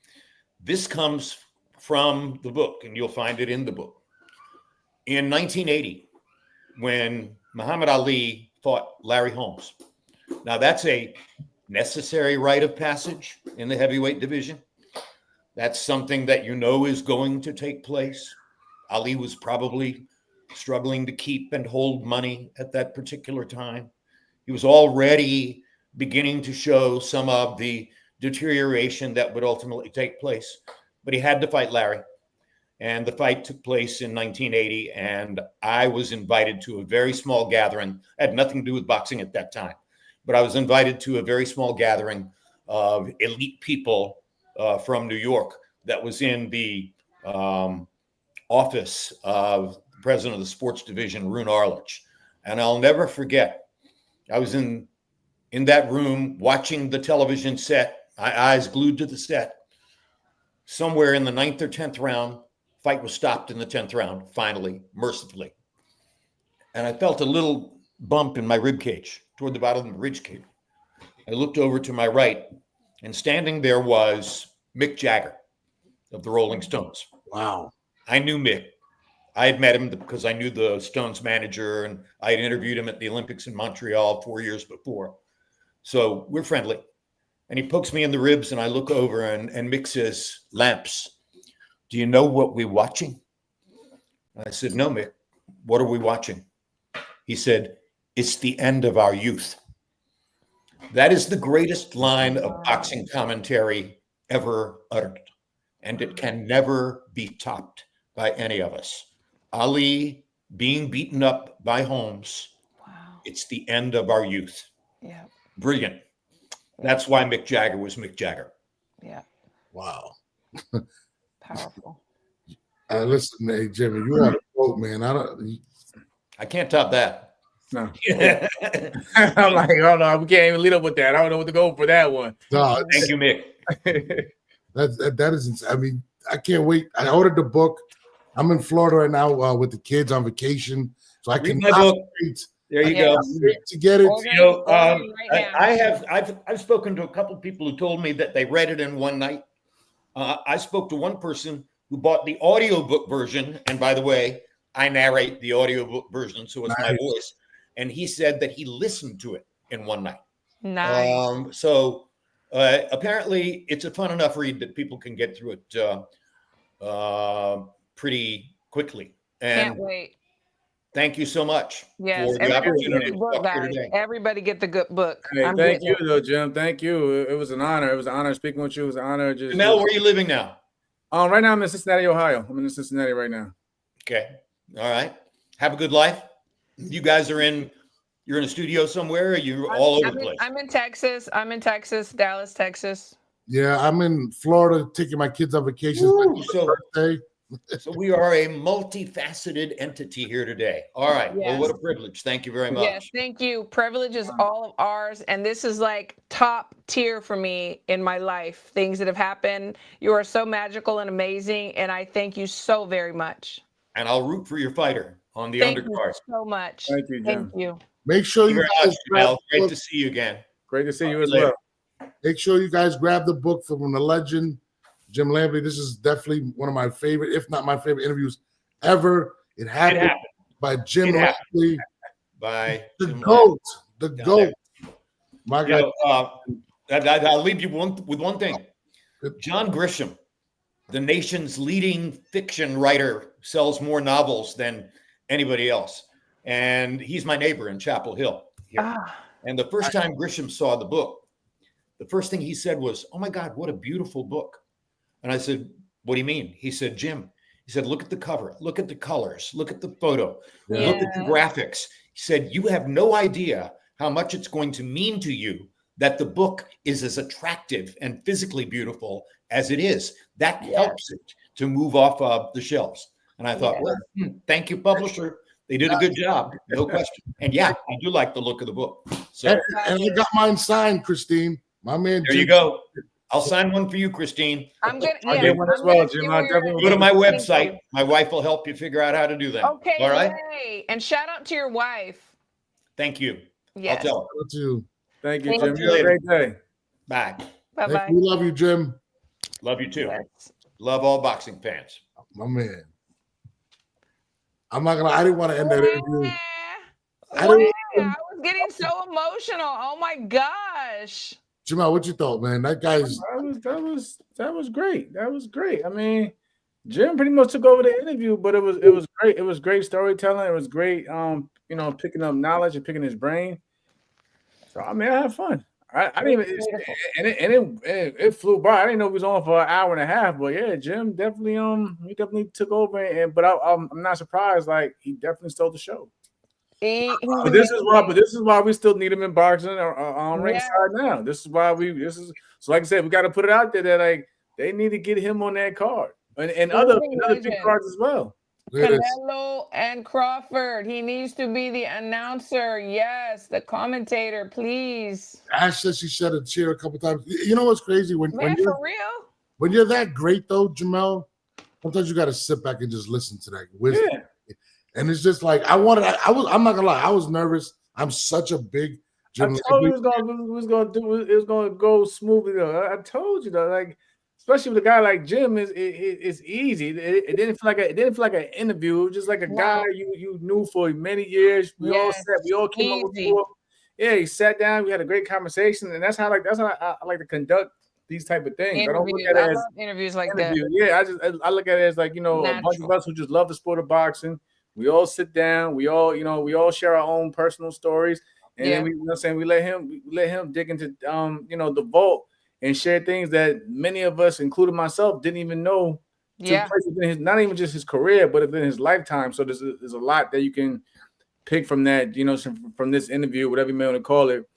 Speaker 4: This comes from the book, and you'll find it in the book. In 1980, when Muhammad Ali fought Larry Holmes. Now, that's a necessary rite of passage in the heavyweight division. That's something that is going to take place. Ali was probably struggling to keep and hold money at that particular time. He was already beginning to show some of the deterioration that would ultimately take place. But he had to fight Larry. And the fight took place in 1980. And I was invited to a very small gathering. It had nothing to do with boxing at that time. But I was invited to a very small gathering of elite people from New York that was in the office of the president of the sports division, Roone Arledge. And I'll never forget, I was in that room watching the television set, my eyes glued to the set. Somewhere in the 9th or 10th round, fight was stopped in the 10th round, finally, mercifully. And I felt a little bump in my rib cage, toward the bottom of the rib cage. I looked over to my right, and standing there was Mick Jagger of the Rolling Stones.
Speaker 1: Wow.
Speaker 4: I knew Mick. I had met him because I knew the Stones manager, and I had interviewed him at the Olympics in Montreal 4 years before. So we're friendly. And he pokes me in the ribs, and I look over, and Mick says, Lamps, do you know what we're watching? I said, no, Mick, what are we watching? He said, it's the end of our youth. That is the greatest line of boxing commentary ever uttered, and it can never be topped by any of us. Ali being beaten up by Holmes, it's the end of our youth.
Speaker 3: Yeah.
Speaker 4: Brilliant. That's why Mick Jagger was Mick Jagger.
Speaker 3: Yeah.
Speaker 1: Wow.
Speaker 3: Powerful.
Speaker 1: Listen, hey, Jimmy, you want to quote, man.
Speaker 4: I can't top that.
Speaker 2: No. I'm like, oh no, we can't even lead up with that. I don't know what to go for that one.
Speaker 1: No,
Speaker 4: Thank you, Mick.
Speaker 1: that is, I mean, I can't wait. I ordered the book. I'm in Florida right now with the kids on vacation, so I can wait.
Speaker 4: There you go.
Speaker 1: To get it.
Speaker 4: I've spoken to a couple of people who told me that they read it in one night. I spoke to one person who bought the audiobook version, and by the way, I narrate the audiobook version, so it's my voice. And he said that he listened to it in one night.
Speaker 3: Nice.
Speaker 4: Apparently, it's a fun enough read that people can get through it pretty quickly. And
Speaker 3: Can't wait.
Speaker 4: thank you so much
Speaker 3: Yes,
Speaker 4: for the
Speaker 3: everybody get
Speaker 4: opportunity
Speaker 3: the
Speaker 4: to
Speaker 3: book,
Speaker 4: talk here
Speaker 3: guys.
Speaker 4: today.
Speaker 3: Everybody get the good book.
Speaker 2: Hey,
Speaker 3: I'm
Speaker 2: thank
Speaker 3: getting
Speaker 2: you,
Speaker 3: it.
Speaker 2: though, Jim. Thank you. It was an honor. It was an honor speaking with you. It was an honor.
Speaker 4: Janelle, where are you living now?
Speaker 2: Right now I'm in Cincinnati, Ohio. I'm in Cincinnati right now.
Speaker 4: Okay. All right. Have a good life. You guys you're in a studio somewhere, or you're all over the place?
Speaker 3: I'm in Texas. I'm in Texas, Dallas, Texas.
Speaker 1: Yeah, I'm in Florida taking my kids on vacation.
Speaker 4: Ooh, so we are a multifaceted entity here today. All right.
Speaker 3: Yes.
Speaker 4: Well, what a privilege. Thank you very much.
Speaker 3: Yes, thank you. Privilege is all of ours. And this is like top tier for me in my life. Things that have happened. You are so magical and amazing. And I thank you so very much.
Speaker 4: And I'll root for your fighter on the
Speaker 3: Thank
Speaker 4: undercard.
Speaker 3: you so much.
Speaker 2: Thank you, Jim.
Speaker 3: Thank you.
Speaker 1: Make sure
Speaker 4: Thank you very much, Janelle. Great to see you again.
Speaker 2: Great to see you as
Speaker 4: Later.
Speaker 2: well.
Speaker 1: Make sure you guys grab the book from the legend, Jim Lampley. This is definitely one of my favorite, if not my favorite interviews ever. It happened by Jim Lampley.
Speaker 4: By
Speaker 1: the
Speaker 4: Jim
Speaker 1: GOAT. The
Speaker 4: Lampley.
Speaker 1: GOAT. My God.
Speaker 4: I'll leave you with one thing. John Grisham, the nation's leading fiction writer, sells more novels than anybody else. And he's my neighbor in Chapel Hill. And the first time Grisham saw the book, the first thing he said was, "Oh my God, what a beautiful book." And I said, "What do you mean?" He said, "Jim," he said, "look at the cover, look at the colors, look at the photo, look at the graphics." He said, "You have no idea how much it's going to mean to you that the book is as attractive and physically beautiful as it is. That helps it to move off of the shelves." And I thought, well, thank you, publisher. They did a good job, no question. And yeah, I do like the look of the book. So,
Speaker 1: and I got mine signed, Christine. My man.
Speaker 4: There you go. I'll sign one for you, Christine.
Speaker 3: I'm gonna
Speaker 2: get one as well, Jim.
Speaker 4: Go to my website. My wife will help you figure out how to do that.
Speaker 3: Okay.
Speaker 4: All right.
Speaker 3: Yay. And shout out to your wife.
Speaker 4: Thank you.
Speaker 3: Yes.
Speaker 4: I'll tell her.
Speaker 2: Thank you, Jim.
Speaker 4: You later.
Speaker 2: Have a great day.
Speaker 4: Bye.
Speaker 3: Bye-bye.
Speaker 1: We love you, Jim.
Speaker 4: Love you too. Love all boxing fans.
Speaker 1: My man. I didn't want to end that interview.
Speaker 3: I was getting so emotional. Oh my gosh.
Speaker 1: Jamal, what you thought, man? That guy's
Speaker 2: that was great. That was great. I mean, Jim pretty much took over the interview, but it was great. It was great storytelling. It was great, picking up knowledge and picking his brain. So I mean, I had fun. I didn't even it flew by. I didn't know he was on for an hour and a half, but yeah, Jim definitely he definitely took over. But I'm not surprised. Like he definitely stole the show. But this is why we still need him in boxing or on ringside now. This is why so like I said, we got to put it out there that like they need to get him on that card and other big cards as well.
Speaker 3: Canelo and Crawford. He needs to be the announcer. Yes, the commentator, please.
Speaker 1: Ash said she shed a tear a couple times. You know what's crazy when
Speaker 3: for real?
Speaker 1: When you're that great though, Jamel, sometimes you got to sit back and just listen to that wisdom. Yeah. And it's just like I'm not gonna lie, I was nervous. I'm such a big Jim.
Speaker 2: I told you it was gonna go smoothly though. I told you though, like especially with a guy like Jim, it's easy. It didn't feel like an interview. It was just like a guy you knew for many years. We all came up with four. Yeah, he sat down. We had a great conversation, and that's how I like to conduct these type of things. I don't look at it as
Speaker 3: interviews like that.
Speaker 2: Yeah, I look at it as like a bunch of us who just love the sport of boxing. We all sit down. We all share our own personal stories, and then we let him dig into the vault and share things that many of us, including myself, didn't even know. Not even just his career, but in his lifetime. So there's a lot that you can pick from that, from this interview, whatever you may want to call it,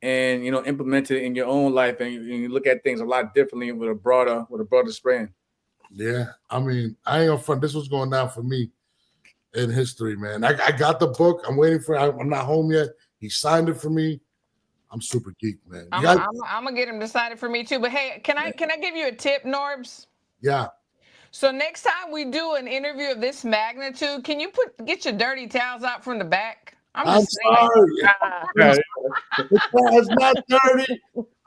Speaker 2: and implement it in your own life, and you look at things a lot differently with a broader span.
Speaker 1: Yeah, I mean, I ain't gonna front. This was going down for me in history, man. I got the book. I'm waiting for it. I'm not home yet. He signed it for me. I'm super geeked, man.
Speaker 3: I'm gonna get him to sign it for me too. But hey, can I give you a tip, Norbs?
Speaker 1: Yeah.
Speaker 3: So next time we do an interview of this magnitude, can you get your dirty towels out from the back?
Speaker 1: I'm sorry. It's not dirty.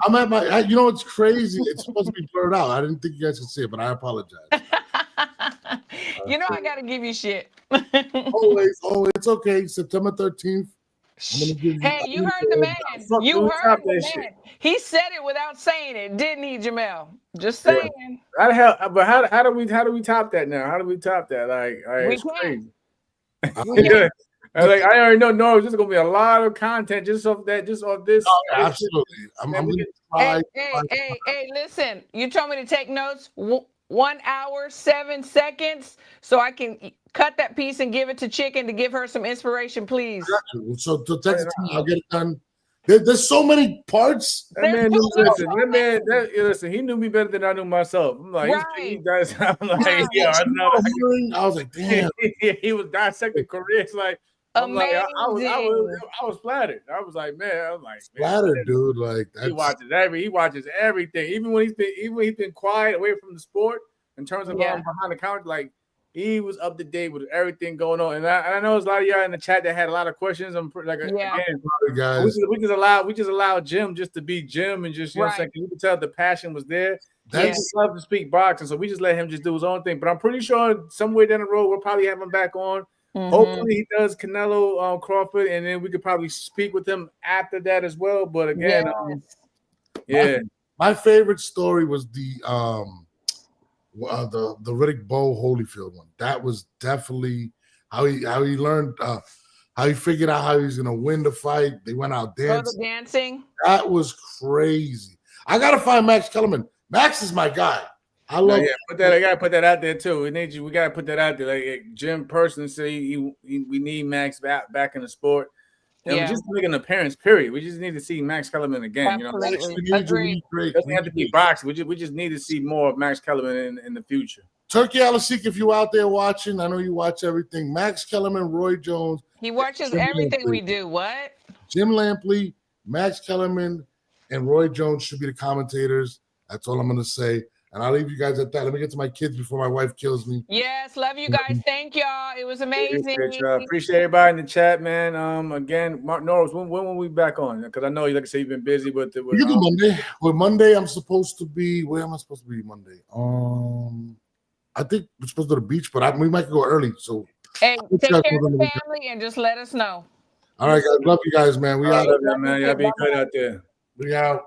Speaker 1: I'm at my. It's crazy. It's supposed to be blurred out. I didn't think you guys could see it, but I apologize.
Speaker 3: I got to give you shit.
Speaker 1: Always. It's okay. September 13th. I'm gonna give you.
Speaker 3: Hey, you heard the man.
Speaker 2: Fuck,
Speaker 3: You
Speaker 2: dude,
Speaker 3: heard
Speaker 2: stop
Speaker 3: the
Speaker 2: that
Speaker 3: man.
Speaker 2: shit.
Speaker 3: He said it without saying it, didn't he, Jamel? Just saying.
Speaker 2: How the hell? But how do we top that now? How do we top that? Like
Speaker 3: We
Speaker 2: it's
Speaker 3: can't.
Speaker 2: crazy.
Speaker 3: We can't.
Speaker 2: Like I already know. No, there's gonna be a lot of content just off this.
Speaker 1: Oh, yeah, absolutely. I'm
Speaker 2: Man,
Speaker 1: gonna
Speaker 3: Hey,
Speaker 1: try.
Speaker 3: hey, listen. You told me to take notes. 1 hour, 7 seconds, so I can cut that piece and give it to Chicken to give her some inspiration, please.
Speaker 1: So to text it to me, I'll get it done. There's so many parts.
Speaker 2: That man knew,
Speaker 3: There's
Speaker 2: listen, he knew me better than I knew myself. I'm like, he
Speaker 3: Right.
Speaker 2: does. I'm like,
Speaker 3: Right.
Speaker 2: yeah, I know.
Speaker 1: I was like, damn.
Speaker 2: He was dissecting careers. Like, I'm like,
Speaker 3: Amazing.
Speaker 2: I was flattered. I was like, man, I'm like,
Speaker 1: Flattered, dude. Like
Speaker 2: he watches everything. Even when he's been quiet away from the sport in terms of behind the counter, like he was up to date with everything going on. And I know there's a lot of y'all in the chat that had a lot of questions. I'm like, again,
Speaker 1: guys.
Speaker 2: we just allowed Jim just to be Jim and just, you know what I'm saying? You could tell the passion was there. He just loved to speak boxing. So we just let him just do his own thing. But I'm pretty sure somewhere down the road, we'll probably have him back on. Hopefully he does Canelo Crawford, and then we could probably speak with him after that as well. But again,
Speaker 1: my favorite story was the Riddick Bowe Holyfield one. That was definitely how he learned how he figured out how he was gonna win the fight. They went out dancing. That was crazy. I gotta find Max Kellerman. Max is my guy. I love.
Speaker 2: I gotta put that out there too. We gotta put that out there. Like Jim personally say, we need Max back in the sport. And we just make an appearance. Period. We just need to see Max Kellerman again.
Speaker 3: Absolutely.
Speaker 2: You know, it doesn't have to be boxing. We just need to see more of Max Kellerman in the future.
Speaker 1: Turkey Alasik, if you out there watching, I know you watch everything. Max Kellerman, Roy Jones.
Speaker 3: He watches everything we do. What?
Speaker 1: Jim Lampley, Max Kellerman, and Roy Jones should be the commentators. That's all I'm gonna say. And I'll leave you guys at that. Let me get to my kids before my wife kills me.
Speaker 3: Yes, love you guys. Thank y'all. It was amazing.
Speaker 2: Appreciate everybody in the chat, man. Again, Mark Norris, when will we be back on? Because I know, like I say, you've been busy with it.
Speaker 1: We can do Monday. Well, Monday, I'm supposed to be. Where am I supposed to be Monday? I think we're supposed to go to the beach, but we might go early. So,
Speaker 3: hey, take care of the family and just let us know.
Speaker 1: All right, guys. Love you guys, man. We out.
Speaker 2: Love you, man. Y'all be good out there.
Speaker 1: We out.